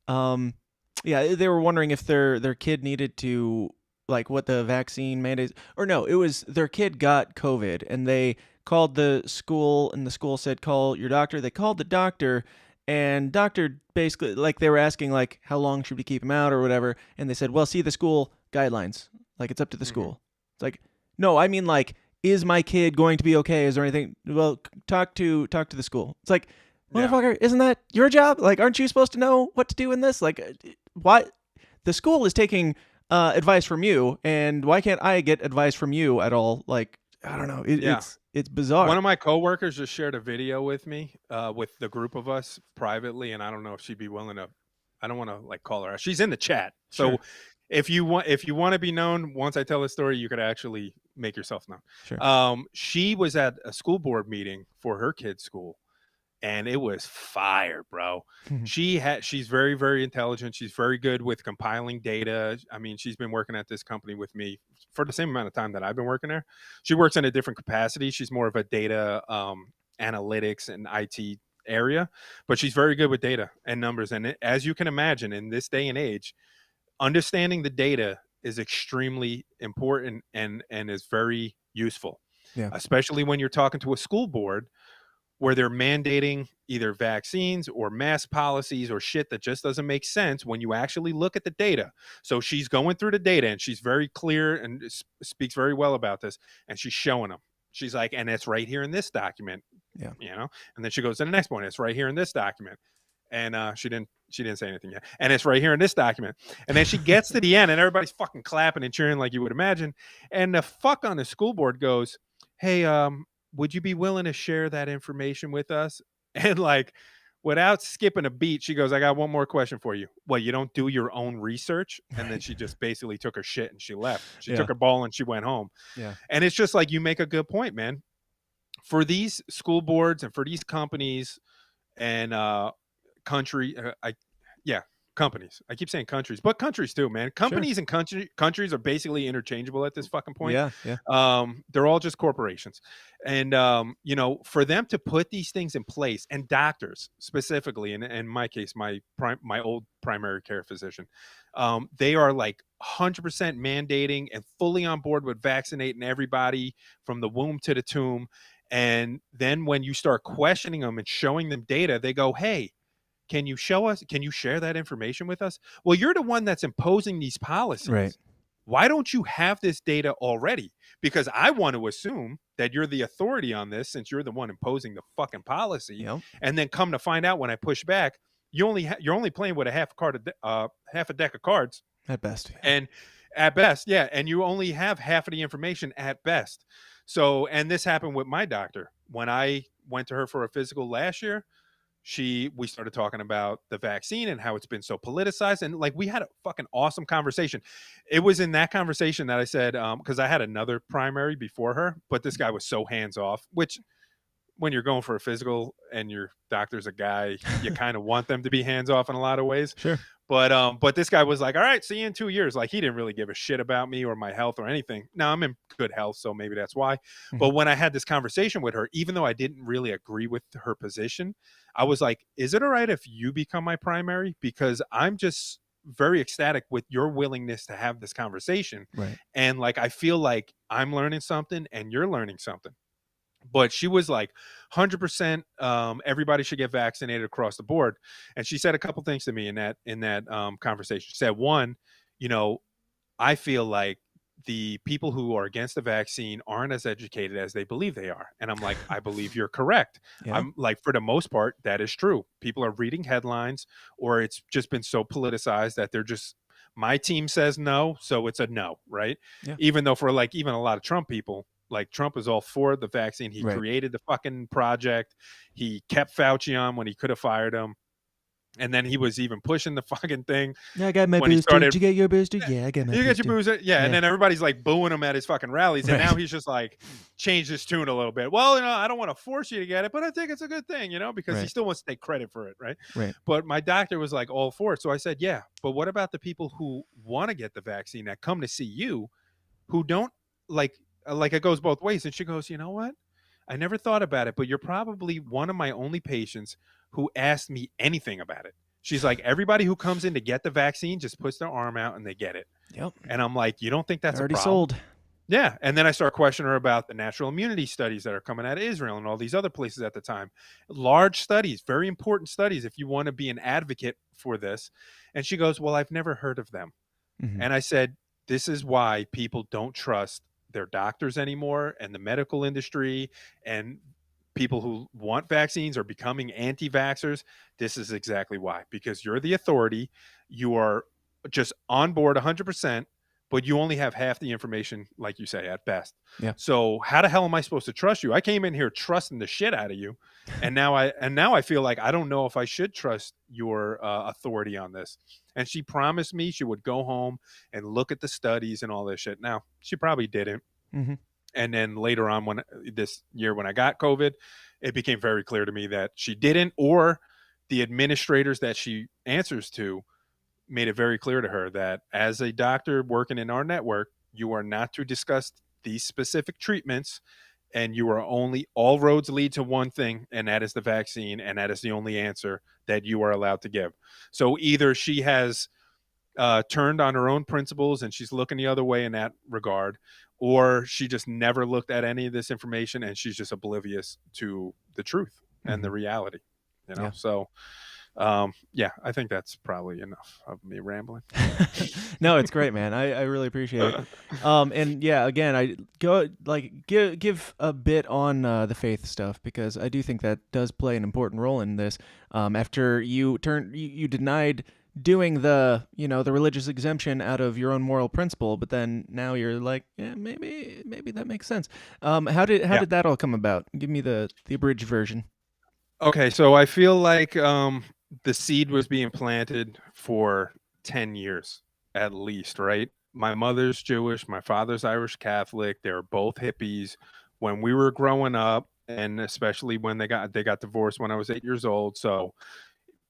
they were wondering if their kid needed to, like, what the vaccine mandates, or no, it was their kid got COVID, and they called the school, and the school said, call your doctor. They called the doctor, and doctor basically, like, they were asking, like, how long should we keep him out or whatever, and they said, well, see the school guidelines. Like, it's up to the school. It's like, no, I mean, like, is my kid going to be okay? Is there anything? Well, talk to the school. It's like, motherfucker, isn't that your job? Like, aren't you supposed to know what to do in this? Like, why? The school is taking advice from you, and why can't I get advice from you at all? Like, I don't know. It's bizarre. One of my coworkers just shared a video with me, with the group of us privately, and I don't know if she'd be willing to. I don't want to like call her out. She's in the chat, so if you want to be known, once I tell the story, you could actually make yourself known. Sure. She was at a school board meeting for her kid's school, and it was fire, bro. She's very, very intelligent. She's very good with compiling data. I mean, she's been working at this company with me for the same amount of time that I've been working there. She works in a different capacity. She's more of a data analytics and IT area, but she's very good with data and numbers. And as you can imagine, in this day and age, understanding the data is extremely important and is very useful, especially when you're talking to a school board where they're mandating either vaccines or mask policies or shit that just doesn't make sense when you actually look at the data. So she's going through the data, and she's very clear and speaks very well about this, and she's showing them. She's like, and it's right here in this document, you know? And then she goes to the next point. It's right here in this document. And she didn't say anything yet. And it's right here in this document. And then she gets to the end, and everybody's fucking clapping and cheering like you would imagine. And the fuck on the school board goes, hey, would you be willing to share that information with us? And like, without skipping a beat, she goes, I got one more question for you. Well, you don't do your own research? And then she just basically took her shit and she left. She took her ball and she went home. Yeah. And it's just like, you make a good point, man. For these school boards and for these companies and companies. I keep saying countries, but countries too, man. Companies and countries are basically interchangeable at this fucking point. Yeah. They're all just corporations. And, you know, for them to put these things in place, and doctors specifically, and in my case, my old primary care physician, they are like 100% mandating and fully on board with vaccinating everybody from the womb to the tomb. And then when you start questioning them and showing them data, they go, hey, can you share that information with us? Well, you're the one that's imposing these policies. Right. why don't you have this data already? Because I want to assume that you're the authority on this since you're the one imposing the fucking policy. Yep. And then come to find out when I push back, you're only playing with a half a deck of cards At best. and at best, yeah, and you only have half of the information at best. So, and this happened with my doctor when I went to her for a physical last year. We started talking about the vaccine and how it's been so politicized, and like we had a fucking awesome conversation. It was in that conversation that I said, because I had another primary before her, but this guy was so hands off, which when you're going for a physical and your doctor's a guy, you kind of want them to be hands off in a lot of ways. Sure. But this guy was like, all right, see you in 2 years. Like he didn't really give a shit about me or my health or anything. Now I'm in good health, so maybe that's why. But when I had this conversation with her, even though I didn't really agree with her position, I was like, is it all right if you become my primary? Because I'm just very ecstatic with your willingness to have this conversation. Right. And like, I feel like I'm learning something and you're learning something. But she was like 100% everybody should get vaccinated across the board. And she said a couple things to me in that conversation. She said, one, I feel like the people who are against the vaccine aren't as educated as they believe they are. And I'm like, I believe you're correct. Yeah. I'm like, for the most part, that is true. People are reading headlines, or it's just been so politicized that they're just, my team says no, so it's a no, right? Yeah. Even though for like even a lot of Trump people, like Trump is all for the vaccine. He created the fucking project. He kept Fauci on when he could have fired him. And then he was even pushing the fucking thing. Yeah, I got my booster. Did you get your booster? Yeah, I got my booster. You get your booster? Yeah. And then everybody's like booing him at his fucking rallies. And now he's just like changed his tune a little bit. Well, I don't want to force you to get it, but I think it's a good thing, because he still wants to take credit for it. Right. But my doctor was like all for it. So I said, yeah, but what about the people who want to get the vaccine that come to see you who don't like it goes both ways? And she goes, you know what? I never thought about it, but you're probably one of my only patients who asked me anything about it. She's like, everybody who comes in to get the vaccine just puts their arm out and they get it. Yep. And I'm like, you don't think that's already a problem? sold? Yeah. And then I start questioning her about the natural immunity studies that are coming out of Israel and all these other places at the time. Large studies, very important studies if you want to be an advocate for this. And she goes, well, I've never heard of them. And I said, this is why people don't trust their doctors anymore, and the medical industry, and people who want vaccines are becoming anti-vaxxers. This is exactly why, because you're the authority. You are just on board 100%, but you only have half the information, like you say, at best. Yeah. So how the hell am I supposed to trust you? I came in here trusting the shit out of you, and now I feel like I don't know if I should trust your authority on this. And she promised me she would go home and look at the studies and all this shit. Now, she probably didn't. And then later on, this year when I got COVID, it became very clear to me that she didn't, or the administrators that she answers to made it very clear to her that as a doctor working in our network, you are not to discuss these specific treatments, and you are all roads lead to one thing, and that is the vaccine, and that is the only answer that you are allowed to give. So either she has turned on her own principles and she's looking the other way in that regard, or she just never looked at any of this information and she's just oblivious to the truth and the reality, Yeah. So I think that's probably enough of me rambling. No, it's great, man. I really appreciate it. And yeah, again, I go give a bit on the faith stuff, because I do think that does play an important role in this. After you denied doing the religious exemption out of your own moral principle, but then now you're like, yeah, maybe that makes sense. How did that all come about? Give me the abridged version. Okay, so I feel like the seed was being planted for 10 years at least, right? My mother's Jewish, my father's Irish Catholic. They were both hippies when we were growing up, and especially when they got divorced when I was 8 years old. So,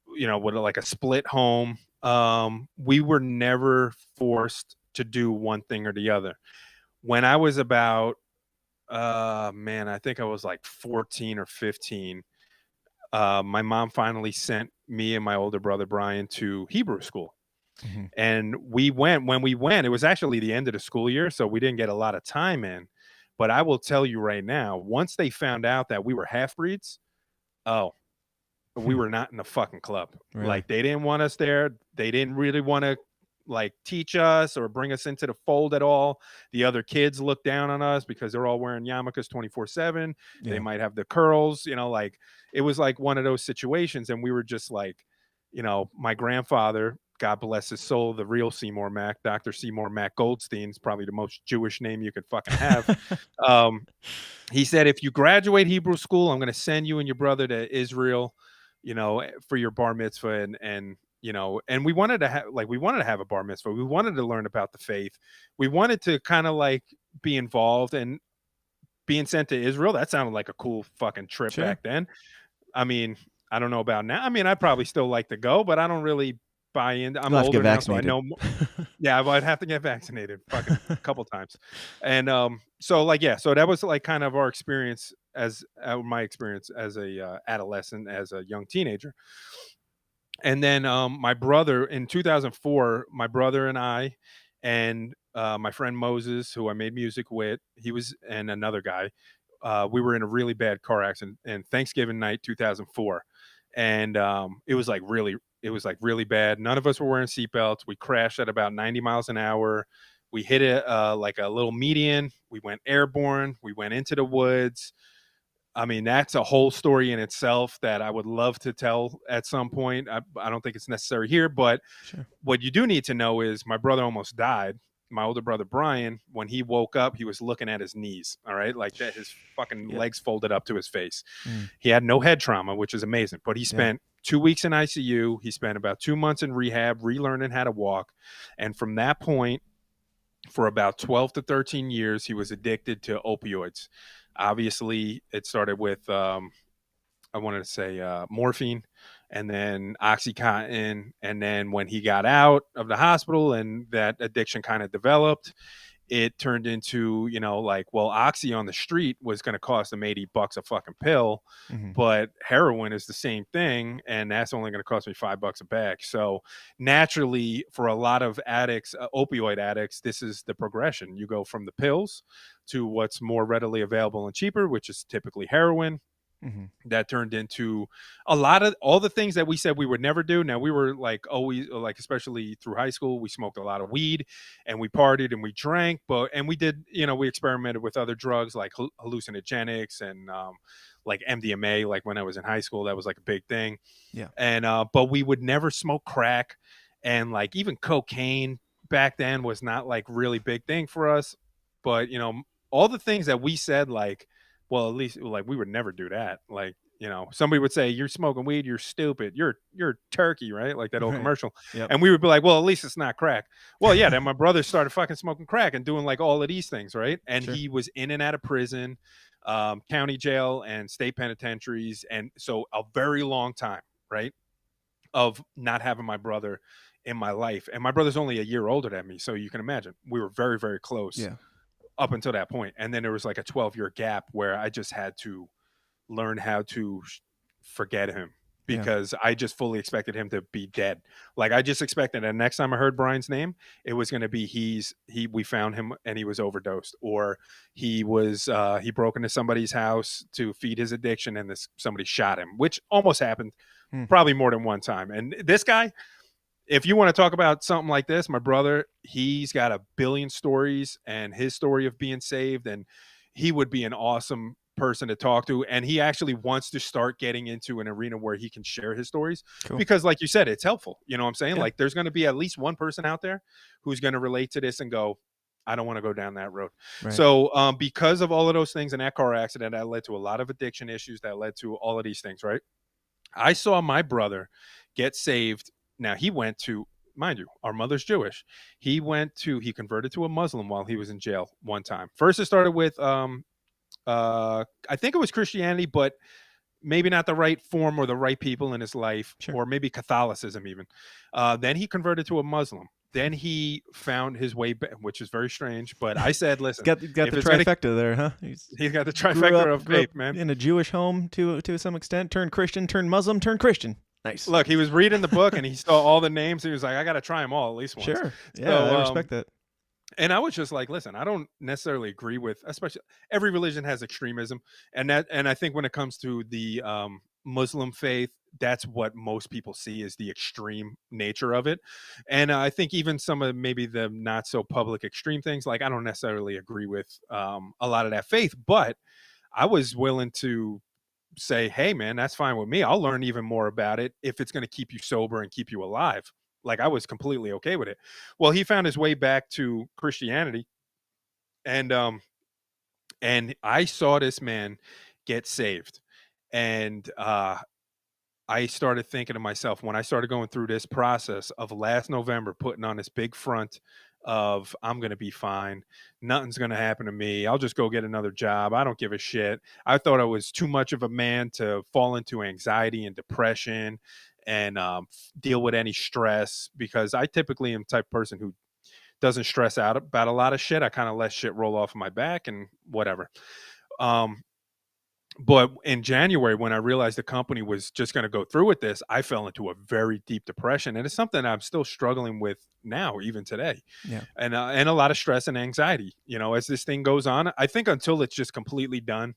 with like a split home, we were never forced to do one thing or the other. When I was about, I think I was like 14 or 15. My mom finally sent me and my older brother Brian to Hebrew school. And when we went, it was actually the end of the school year, so we didn't get a lot of time in. But I will tell you right now, once they found out that we were half-breeds, we were not in the fucking club. Really? Like, they didn't want us there. They didn't really want to like teach us or bring us into the fold at all. The other kids look down on us because they're all wearing yarmulkes 24/7. They Yeah. might have the curls, like it was like one of those situations. And we were just like, my grandfather, God bless his soul, the real Seymour Mac, Dr. Seymour Mac Goldstein's probably the most Jewish name you could fucking have. um, he said, if you graduate Hebrew school, I'm going to send you and your brother to Israel, for your bar mitzvah. And we wanted to have a bar mitzvah. We wanted to learn about the faith. We wanted to kind of like be involved, and being sent to Israel, that sounded like a cool fucking trip Sure. back then. I mean, I don't know about now. I mean, I'd probably still like to go, but I don't really buy in. I'm You'll have to get older now, so I vaccinated. know. Yeah, I'd have to get vaccinated fucking a couple times. And so that was like kind of our experience as my experience as a adolescent, as a young teenager. And then my brother in 2004, my brother and I, and my friend Moses, who I made music with, and another guy, we were in a really bad car accident in Thanksgiving night 2004. And it was like really bad. None of us were wearing seatbelts. We crashed at about 90 miles an hour. We hit like a little median. We went airborne. We went into the woods. I mean, that's a whole story in itself that I would love to tell at some point. I don't think it's necessary here, but Sure. what you do need to know is my brother almost died. My older brother, Brian, when he woke up, he was looking at his knees. All right. Like that, his fucking Yep. legs folded up to his face. Mm. He had no head trauma, which is amazing, but he spent 2 weeks in ICU. He spent about 2 months in rehab, relearning how to walk. And from that point, for about 12 to 13 years, he was addicted to opioids. Obviously, it started with, I wanted to say morphine, and then Oxycontin. And then when he got out of the hospital and that addiction kind of developed, it turned into, Oxy on the street was going to cost him $80 a fucking pill, Mhm. but heroin is the same thing. And that's only going to cost me $5 a bag. So naturally, for a lot of addicts, opioid addicts, this is the progression. You go from the pills to what's more readily available and cheaper, which is typically heroin. Mhm. That turned into a lot of all the things that we said we would never do. Now we were like always, like especially through high school, we smoked a lot of weed and we partied and we drank, and we did, we experimented with other drugs like hallucinogenics and like MDMA. Like when I was in high school, that was like a big thing. Yeah. And but we would never smoke crack, and like even cocaine back then was not like really big thing for us. But all the things that we said, like, well, at least like we would never do that. Like, somebody would say, you're smoking weed, you're stupid, you're turkey, right? Like that old Right. commercial. Yep. And we would be like, well, at least it's not crack. Well, yeah, then my brother started fucking smoking crack and doing like all of these things, right? And Sure. he was in and out of prison, county jail and state penitentiaries. And so a very long time, right, of not having my brother in my life. And my brother's only a year older than me. So you can imagine we were very, very close. Yeah. Up until that point. And then there was like a 12-year gap where I just had to learn how to forget him, because I just fully expected him to be dead. Like I just expected the next time I heard Brian's name, it was going to be we found him and he was overdosed, or he broke into somebody's house to feed his addiction and somebody shot him, which almost happened probably more than one time. And this guy, if you want to talk about something like this, my brother, he's got a billion stories and his story of being saved, and he would be an awesome person to talk to. And he actually wants to start getting into an arena where he can share his stories. Cool. Because like you said, it's helpful. You know what I'm saying? Yeah. Like there's going to be at least one person out there who's going to relate to this and go, I don't want to go down that road. Right. So because of all of those things in that car accident, that led to a lot of addiction issues, that led to all of these things, right? I saw my brother get saved. Now he went to, mind you, our mother's Jewish. He converted to a Muslim while he was in jail one time. First it started with, I think it was Christianity, but maybe not the right form or the right people in his life, Sure. or maybe Catholicism even. Then he converted to a Muslim. Then he found his way back, which is very strange. But I said, listen, Got the if it's trifecta there, huh? he's got the trifecta of grew faith, up man. in a Jewish home to some extent. Turned Christian, turned Muslim, turned Christian. Nice. Look, he was reading the book and he saw all the names. He was like, I got to try them all at least once. Sure. Yeah, So, I respect that. And I was just like, listen, I don't necessarily agree with, especially every religion has extremism. And I think when it comes to the Muslim faith, that's what most people see is the extreme nature of it. And I think even some of maybe the not so public extreme things, like I don't necessarily agree with a lot of that faith, but I was willing to say, hey, man, that's fine with me. I'll learn even more about it if it's going to keep you sober and keep you alive. Like I was completely okay with it. Well, he found his way back to Christianity, and I saw this man get saved. And I started thinking to myself when I started going through this process of last November, putting on this big front of I'm going to be fine. Nothing's going to happen to me. I'll just go get another job. I don't give a shit. I thought I was too much of a man to fall into anxiety and depression and deal with any stress, because I typically am the type of person who doesn't stress out about a lot of shit. I kind of let shit roll off of my back and whatever. Um, but in January, when I realized the company was just going to go through with this, I fell into a very deep depression, and it's something I'm still struggling with now, even today. Yeah. And a lot of stress and anxiety. You know, as this thing goes on, I think until it's just completely done,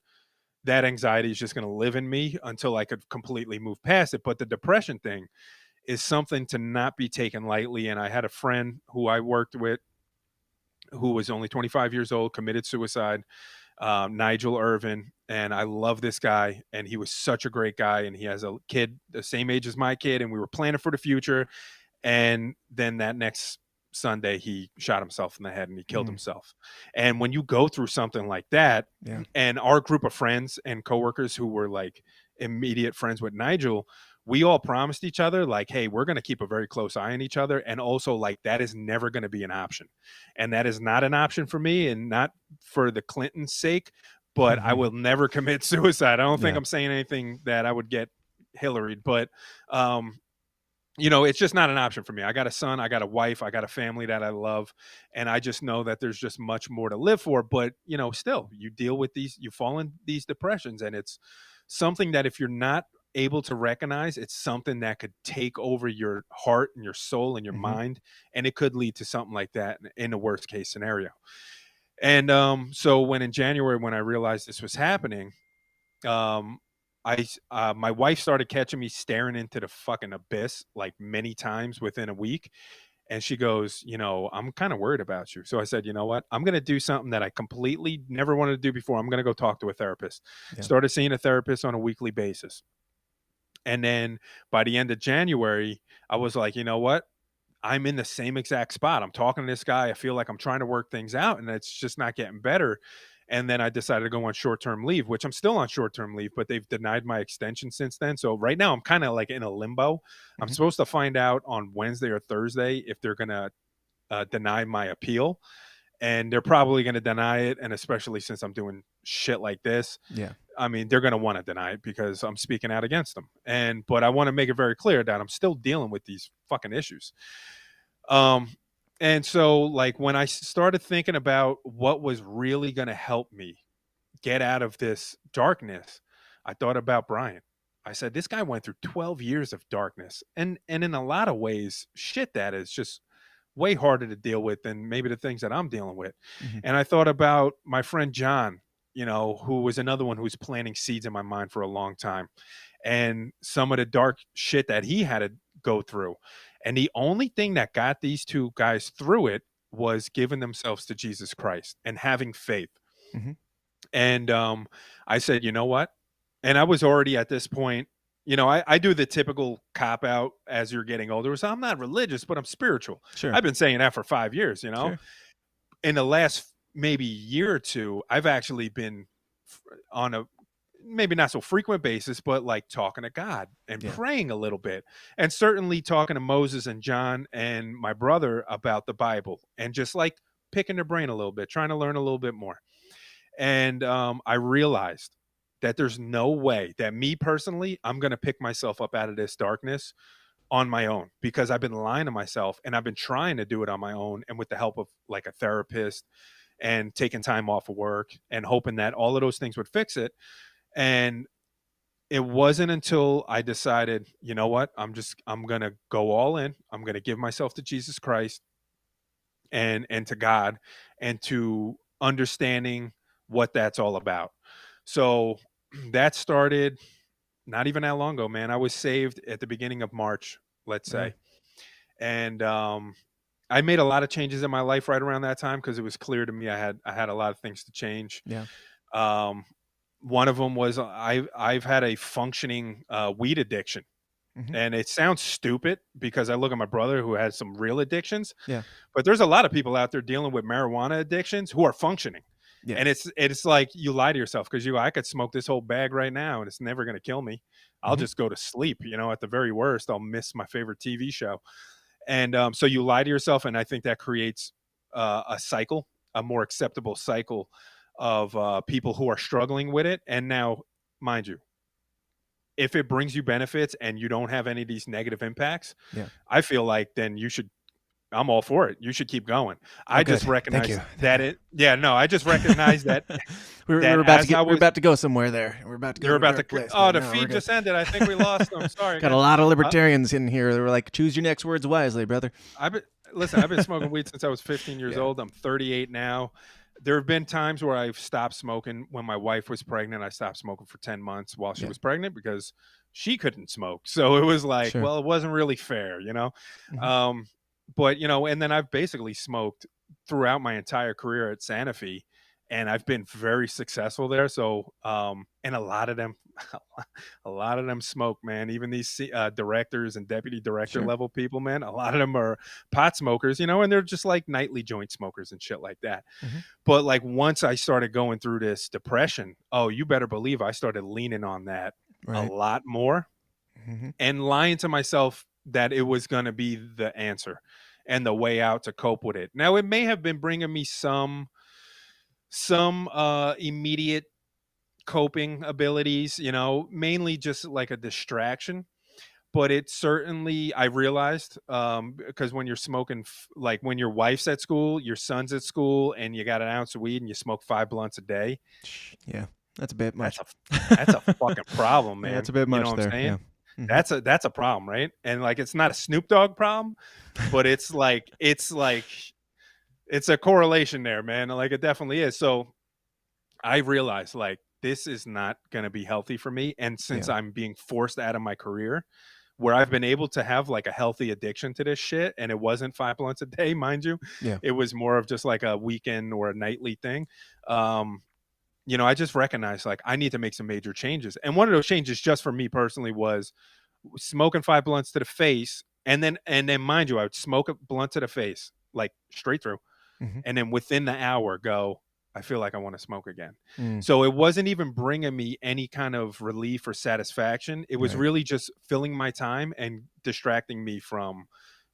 that anxiety is just going to live in me until I could completely move past it. But the depression thing is something to not be taken lightly. And I had a friend who I worked with who was only 25 years old, committed suicide. Nigel Irvin, and I love this guy, and he was such a great guy, and he has a kid the same age as my kid, and we were planning for the future. And then that next Sunday he shot himself in the head and he killed himself. And when you go through something like that, Yeah. and our group of friends and coworkers who were like immediate friends with Nigel, we all promised each other like, hey, we're going to keep a very close eye on each other, and also like that is never going to be an option, and that is not an option for me, and not for the Clintons' sake, but I will never commit suicide. I don't think Yeah. I'm saying anything that I would get Hillaried, but you know, it's just not an option for me. I got a son, I got a wife, I got a family that I love, and I just know that there's just much more to live for. But, you know, still, you deal with these, you fall in these depressions, and it's something that if you're not able to recognize, it's something that could take over your heart and your soul and your mind, and it could lead to something like that in the worst case scenario. And so when in January, when I realized this was happening, um my wife started catching me staring into the fucking abyss like many times within a week, and she goes, you know, I'm kind of worried about you. So I said, you know what, I'm going to do something that I completely never wanted to do before. I'm going to go talk to a therapist. Yeah. Started seeing a therapist on a weekly basis, and then by the end of January I was like, you know what, I'm in the same exact spot. I'm talking to this guy. I feel like I'm trying to work things out, and it's just not getting better. And then I decided to go on short-term leave, which I'm still on short-term leave, but they've denied my extension since then. So right now I'm kind of like in a limbo. I'm supposed to find out on Wednesday or Thursday if they're going to deny my appeal, and they're probably going to deny it. And especially since I'm doing shit like this, Yeah. I mean, they're going to want to deny it because I'm speaking out against them. But I want to make it very clear that I'm still dealing with these fucking issues. And so like when I started thinking about what was really going to help me get out of this darkness, I thought about Brian. I said, this guy went through 12 years of darkness, and in a lot of ways, shit that is just way harder to deal with than maybe the things that I'm dealing with. And I thought about my friend John, you know, who was another one who's planting seeds in my mind for a long time, and some of the dark shit that he had to go through. And the only thing that got these two guys through it was giving themselves to Jesus Christ and having faith. And I said, you know what? And I was already at this point, you know, I do the typical cop out as you're getting older. So I'm not religious, but I'm spiritual. Sure. I've been saying that for 5 years, you know. Sure. In the last maybe year or two, I've actually been on a maybe not so frequent basis, but like talking to God and praying a little bit, and certainly talking to Moses and John and my brother about the Bible, and just like picking their brain a little bit, trying to learn a little bit more. And I realized that there's no way that me personally, I'm going to pick myself up out of this darkness on my own, because I've been lying to myself, and I've been trying to do it on my own and with the help of like a therapist and taking time off of work and hoping that all of those things would fix it. And it wasn't until I decided, you know what, I'm going to go all in. I'm going to give myself to Jesus Christ and to God, and to understanding what that's all about. So that started not even that long ago, man. I was saved at the beginning of March, let's say. And I made a lot of changes in my life right around that time because it was clear to me I had a lot of things to change. Yeah. Um, one of them was I've had a functioning weed addiction. Mhm. And it sounds stupid because I look at my brother who has some real addictions. Yeah. But there's a lot of people out there dealing with marijuana addictions who are functioning. Yeah. And it's like you lie to yourself because I could smoke this whole bag right now and it's never going to kill me. I'll Mhm. just go to sleep. At the very worst, I'll miss my favorite TV show. And so you lie to yourself. And I think that creates a cycle, a more acceptable cycle of people who are struggling with it. And now, mind you, if it brings you benefits and you don't have any of these negative impacts, Yeah. I feel like then I'm all for it. You should keep going. I good. just Thank recognize you. I just recognize that we're about to go somewhere there. We're about to go. you're to a about to, dark place, oh, but the no, we're feed good. just ended. I think we lost them. Sorry. Got a lot of libertarians in here. They were like, choose your next words wisely, brother. I've been smoking weed since I was 15 years old. I'm 38 now. There have been times where I've stopped smoking. When my wife was pregnant, I stopped smoking for 10 months while she was pregnant because she couldn't smoke. So it was like, Sure. well, it wasn't really fair, Mhm. But and then I've basically smoked throughout my entire career at Sanofi, and I've been very successful there. So and a lot of them smoke, man. Even these directors and deputy director Sure. level people, man, a lot of them are pot smokers, and they're just like nightly joint smokers and shit like that. Mhm. But like once I started going through this depression, oh, you better believe I started leaning on that a Right. lot more Mhm. and lying to myself that it was going to be the answer and the way out to cope with it. Now, it may have been bringing me some immediate coping abilities, mainly just like a distraction. But it certainly, I realized, because when you're smoking, like when your wife's at school, your son's at school, and you got an ounce of weed and you smoke 5 blunts a day, Yeah, that's a bit much. that's a fucking problem, man. Yeah, it's a bit You know much what I'm there. saying? Yeah. Mhm. That's a problem, right? And like it's not a Snoop Dogg problem, but it's a correlation there, man. Like it definitely is. So I realized like this is not going to be healthy for me. And since Yeah. I'm being forced out of my career, where I've been able to have like a healthy addiction to this shit, and it wasn't 5 blunts a day, mind you, Yeah. it was more of just like a weekend or a nightly thing. I just recognized like I need to make some major changes. And one of those changes just for me personally was smoking 5 blunts to the face. And then mind you, I would smoke a blunt to the face, like straight through. Mhm. And then within the hour go, I feel like I want to smoke again. Mm. So it wasn't even bringing me any kind of relief or satisfaction. It was Right. really just filling my time and distracting me from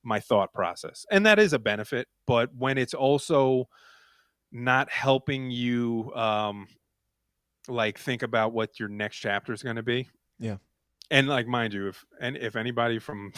my thought process. And that is a benefit. But when it's also not helping you like think about what your next chapter is going to be. Yeah. And like, mind you, if anybody from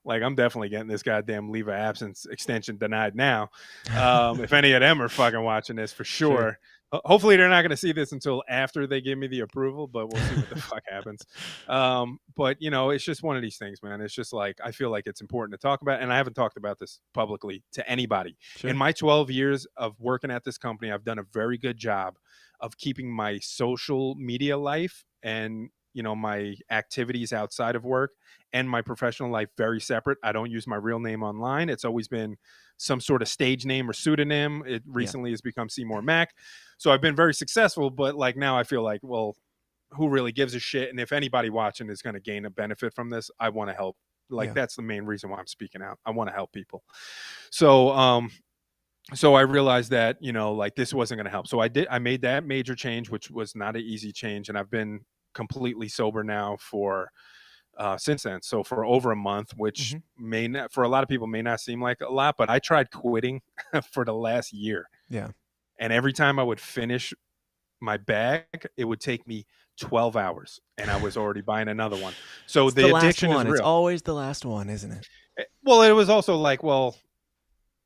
like, I'm definitely getting this goddamn leave of absence extension denied now. If any of them are fucking watching this, for sure. Hopefully they're not going to see this until after they give me the approval, but we'll see what the fuck happens. But it's just one of these things, man. It's just like, I feel like it's important to talk about. And I haven't talked about this publicly to anybody. Sure. In my 12 years of working at this company, I've done a very good job of keeping my social media life and my activities outside of work and my professional life very separate. I don't use my real name online. It's always been some sort of stage name or pseudonym. It recently has become Seymour Mac. So I've been very successful, but like now I feel like, well, who really gives a shit? And if anybody watching is going to gain a benefit from this, I want to help. Like that's the main reason why I'm speaking out. I want to help people. So I realized that, like this wasn't going to help. So I made that major change, which was not an easy change. And I've been completely sober now for since then. So for over a month, which may not, for a lot of people may not seem like a lot, but I tried quitting for the last year. Yeah. And every time I would finish my bag, it would take me 12 hours and I was already buying another one. So It's the last addiction one. is It's real. always the last one, isn't it? Well, it was also like, well,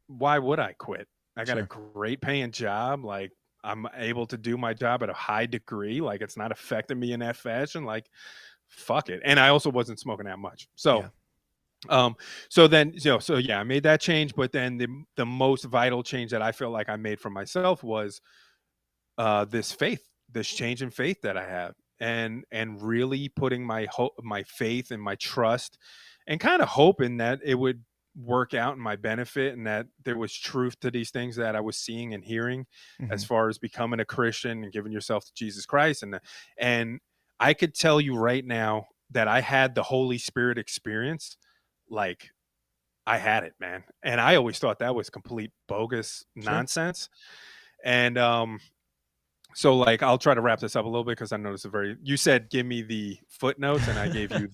why would I quit? I got a Sure. great paying job. Like I'm able to do my job at a high degree. Like it's not affecting me in that fashion. Like fuck it. And I also wasn't smoking that much. So, so then, so yeah, I made that change. But then the most vital change that I feel like I made for myself was this change in faith that I have. and really putting my my faith and my trust and kind of hoping that it would work out in my benefit and that there was truth to these things that I was seeing and hearing as Mhm. far as becoming a Christian and giving yourself to Jesus Christ. And I could tell you right now that I had the Holy Spirit experience. Like, I had it, man. And I always thought that was complete bogus Sure. nonsense. And so like I'll try to wrap this up a little bit because I know it's a very you said give me the footnotes and I gave you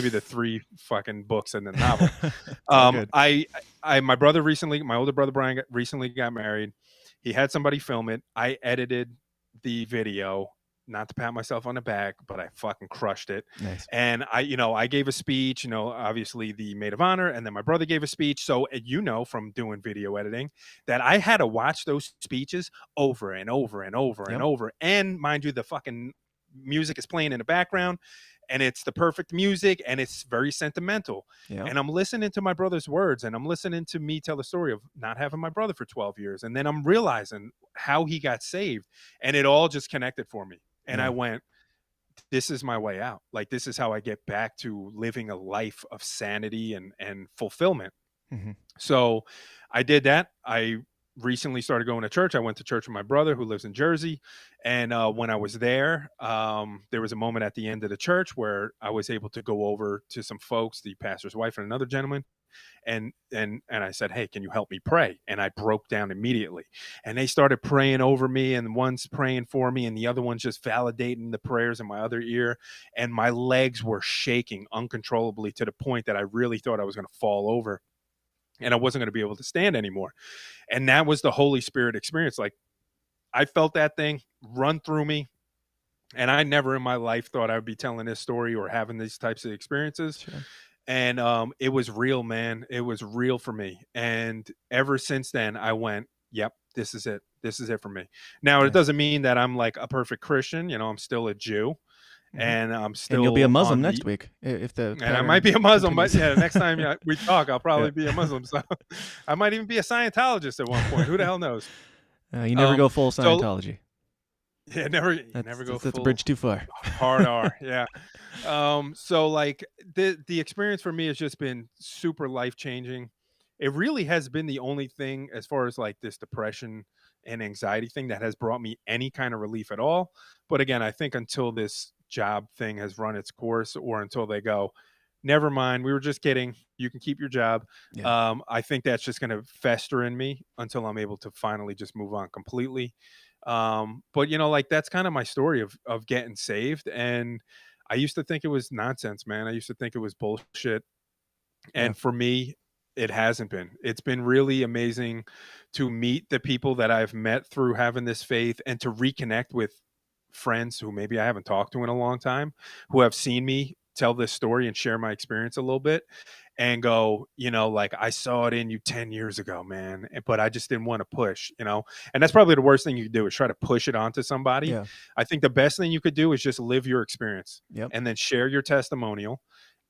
the 3 fucking books and the novel. It's all good. My brother recently, my older brother Brian recently got married. He had somebody film it. I edited the video, not to pat myself on the back, but I fucking crushed it. Nice. And I gave a speech, obviously the maid of honor, and then my brother gave a speech. So, from doing video editing that I had to watch those speeches over and over and over and Yep. over. And mind you, the fucking music is playing in the background and it's the perfect music and it's very sentimental. Yeah. And I'm listening to my brother's words and I'm listening to me tell the story of not having my brother for 12 years. And then I'm realizing how he got saved and it all just connected for me. And Yeah. I went, this is my way out. Like, this is how I get back to living a life of sanity and fulfillment. Mhm. So I did that. I recently started going to church. I went to church with my brother who lives in Jersey. And when I was there, there was a moment at the end of the church where I was able to go over to some folks, the pastor's wife and another gentleman. And I said, hey, can you help me pray? And I broke down immediately. And they started praying over me, and one's praying for me, and the other one's just validating the prayers in my other ear. And my legs were shaking uncontrollably to the point that I really thought I was going to fall over and I wasn't going to be able to stand anymore. And that was the Holy Spirit experience. Like, I felt that thing run through me. And I never in my life thought I would be telling this story or having these types of experiences. Sure. And it was real, man. It was real for me. And ever since then, I went, yep, this is it. This is it for me. Now, it Nice. doesn't mean that I'm like a perfect Christian. I'm still a Jew. Mhm. And I'm still. And you'll be a Muslim on next week if the. And I pattern might be a Muslim, but continues. next time we talk, I'll probably Yeah. be a Muslim. So I might even be a Scientologist at one point. Who the hell knows? You never go full so- Scientology. Yeah, never That's, go that's a full bridge too far. hard R. Yeah. So like the experience for me has just been super life changing. It really has been the only thing as far as like this depression and anxiety thing that has brought me any kind of relief at all. But again, I think until this job thing has run its course or until they go, never mind, we were just kidding, you can keep your job. Yeah. I think that's just going to fester in me until I'm able to finally just move on completely. But like that's kind of my story of getting saved. And I used to think it was nonsense, man. I used to think it was bullshit. And for me, it hasn't been. It's been really amazing to meet the people that I've met through having this faith and to reconnect with friends who maybe I haven't talked to in a long time, who have seen me tell this story and share my experience a little bit and go, like, I saw it in you 10 years ago, man, but I just didn't want to push, and that's probably the worst thing you could do is try to push it onto somebody. Yeah. I think the best thing you could do is just live your experience Yep. and then share your testimonial.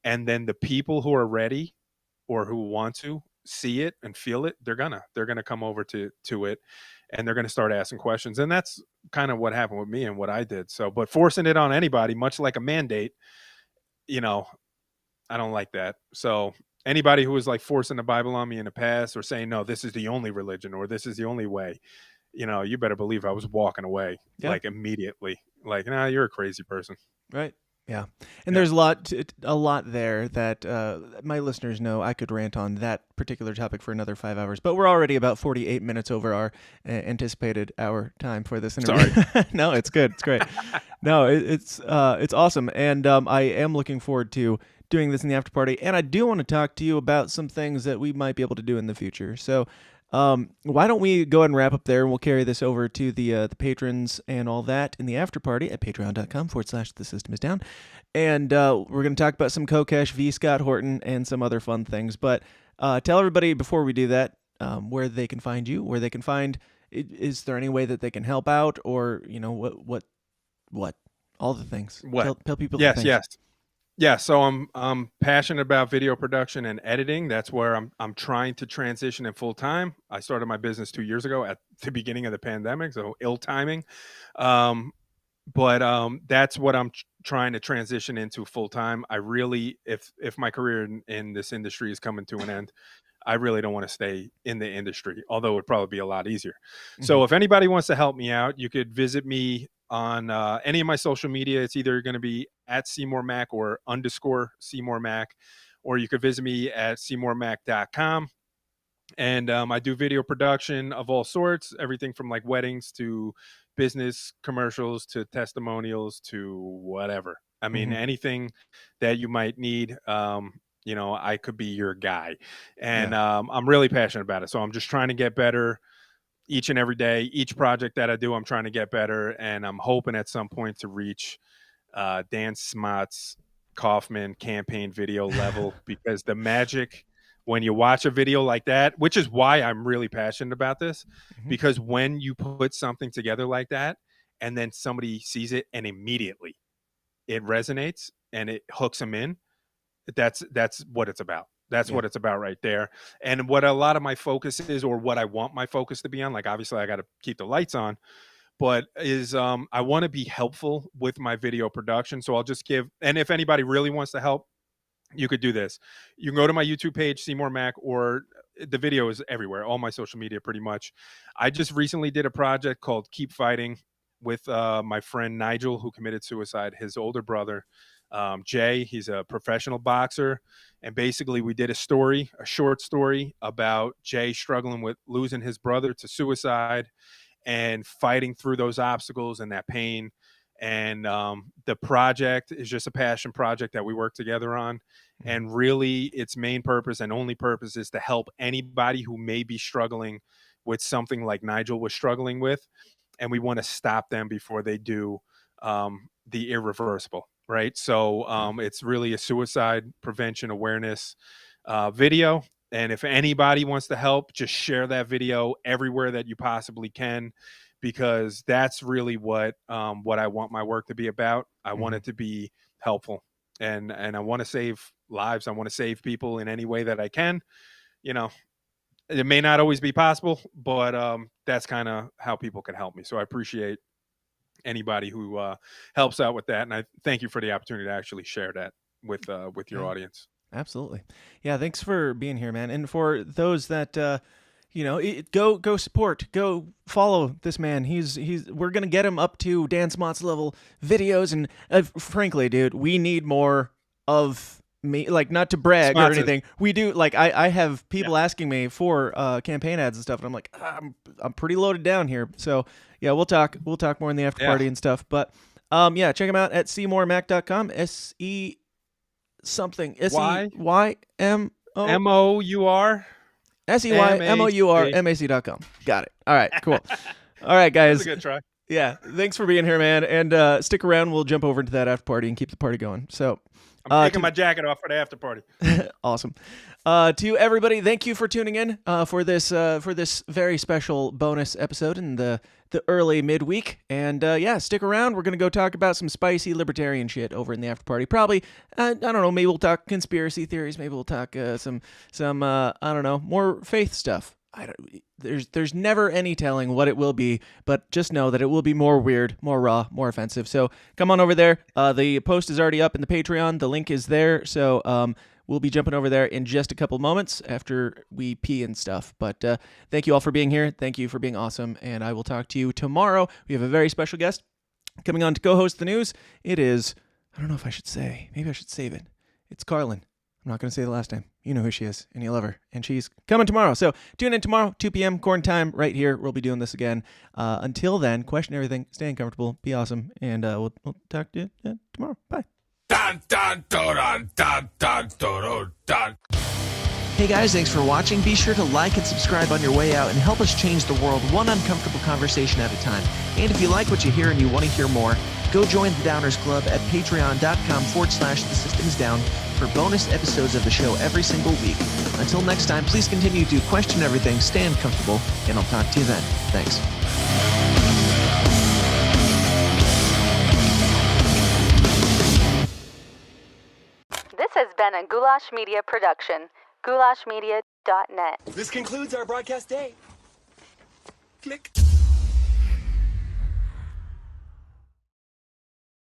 And then the people who are ready or who want to see it and feel it, they're gonna come over to it and they're gonna start asking questions. And that's kind of what happened with me and what I did. So, but forcing it on anybody, much like a mandate, I don't like that. So anybody who was like forcing the Bible on me in the past or saying, no, this is the only religion or this is the only way, you better believe I was walking away like immediately. Like, nah, you're a crazy person. Right. Yeah. And there's a lot there that my listeners know I could rant on that particular topic for another 5 hours, but we're already about 48 minutes over our anticipated hour time for this interview. Sorry. No, it's good. It's great. No, it's awesome. And I am looking forward to doing this in the after party. And I do want to talk to you about some things that we might be able to do in the future. So why don't we go ahead and wrap up there, and we'll carry this over to the patrons and all that in the after party at patreon.com/thesystemsdown. And we're going to talk about some Kokesh v. Scott Horton and some other fun things. But tell everybody before we do that where they can find you, where they can find, is there any way that they can help out, or, what? All the things. What? Tell people the things. Yes. Yeah, so I'm passionate about video production and editing. That's where I'm trying to transition in full time. I started my business 2 years ago at the beginning of the pandemic, so ill timing. but that's what I'm trying to transition into full time. I really, if my career in this industry is coming to an end, I really don't want to stay in the industry, although it would probably be a lot easier. So if anybody wants to help me out, you could visit me on any of my social media. It's either going to be at Seymour Mac or _ Seymour Mac, or you could visit me at SeymourMac.com. And I do video production of all sorts, everything from like weddings to business commercials to testimonials to whatever. I mean, anything that you might need. I could be your guy, and I'm really passionate about it. So I'm just trying to get better each and every day. Each project that I do, I'm trying to get better, and I'm hoping at some point to reach Dan Smott's Kaufman campaign video level, because the magic when you watch a video like that, which is why I'm really passionate about this, because when you put something together like that and then somebody sees it and immediately it resonates and it hooks them in, that's what it's about. That's what it's about right there. And what a lot of my focus is, or what I want my focus to be on, like obviously I got to keep the lights on, but is I want to be helpful with my video production. So I'll just give, and if anybody really wants to help, you could do this. You can go to my YouTube page, Seymour Mac, or the video is everywhere, all my social media pretty much. I just recently did a project called Keep Fighting with my friend Nigel, who committed suicide. His older brother, Jay, he's a professional boxer. And basically we did a short story about Jay struggling with losing his brother to suicide and fighting through those obstacles and that pain. And the project is just a passion project that we work together on. And really its main purpose and only purpose is to help anybody who may be struggling with something like Nigel was struggling with. And we want to stop them before they do the irreversible, right? So it's really a suicide prevention awareness video. And if anybody wants to help, just share that video everywhere that you possibly can, because that's really what I want my work to be about. I want it to be helpful, and I want to save lives. I want to save people in any way that I can. It may not always be possible, but that's kind of how people can help me. So I appreciate anybody who helps out with that, and I thank you for the opportunity to actually share that with your audience. Absolutely. Yeah, thanks for being here, man. And for those that go support, go follow this man. We're going to get him up to Dan Smott's level videos, and frankly, dude, we need more of me, like, not to brag or anything. We do, like, I have people asking me for campaign ads and stuff, and I'm like, I'm pretty loaded down here. So yeah, we'll talk more in the after party and stuff. But check him out at SeymourMac.com. something SeyMour SeyMourMac.com. Got it. All right, cool. All right, guys. That's a good try. Yeah, thanks for being here, man. And stick around. We'll jump over into that after party and keep the party going. So I'm taking my jacket off for the after party. Awesome. To everybody, thank you for tuning in for this very special bonus episode in the early midweek. And stick around. We're gonna go talk about some spicy libertarian shit over in the after party. Probably, I don't know. Maybe we'll talk conspiracy theories. Maybe we'll talk some I don't know, more faith stuff. There's never any telling what it will be, but just know that it will be more weird, more raw, more offensive. So come on over there. The post is already up in the Patreon. The link is there. So we'll be jumping over there in just a couple moments after we pee and stuff. But thank you all for being here. Thank you for being awesome. And I will talk to you tomorrow. We have a very special guest coming on to co-host the news. It is, I don't know if I should say, maybe I should save it. It's Carlin. I'm not going to say the last name. You know who she is, and you love her. And she's coming tomorrow. So tune in tomorrow, 2 p.m. Corn time, right here. We'll be doing this again. Until then, question everything, stay uncomfortable, be awesome, and we'll talk to you tomorrow. Bye. Hey guys, thanks for watching. Be sure to like and subscribe on your way out and help us change the world one uncomfortable conversation at a time. And if you like what you hear and you want to hear more, go join the Downers Club at patreon.com/thesystemsdown for bonus episodes of the show every single week. Until next time, please continue to question everything, stay uncomfortable, and I'll talk to you then. Thanks. This has been a Goulash Media production. goulashmedia.net. This concludes our broadcast day. Click.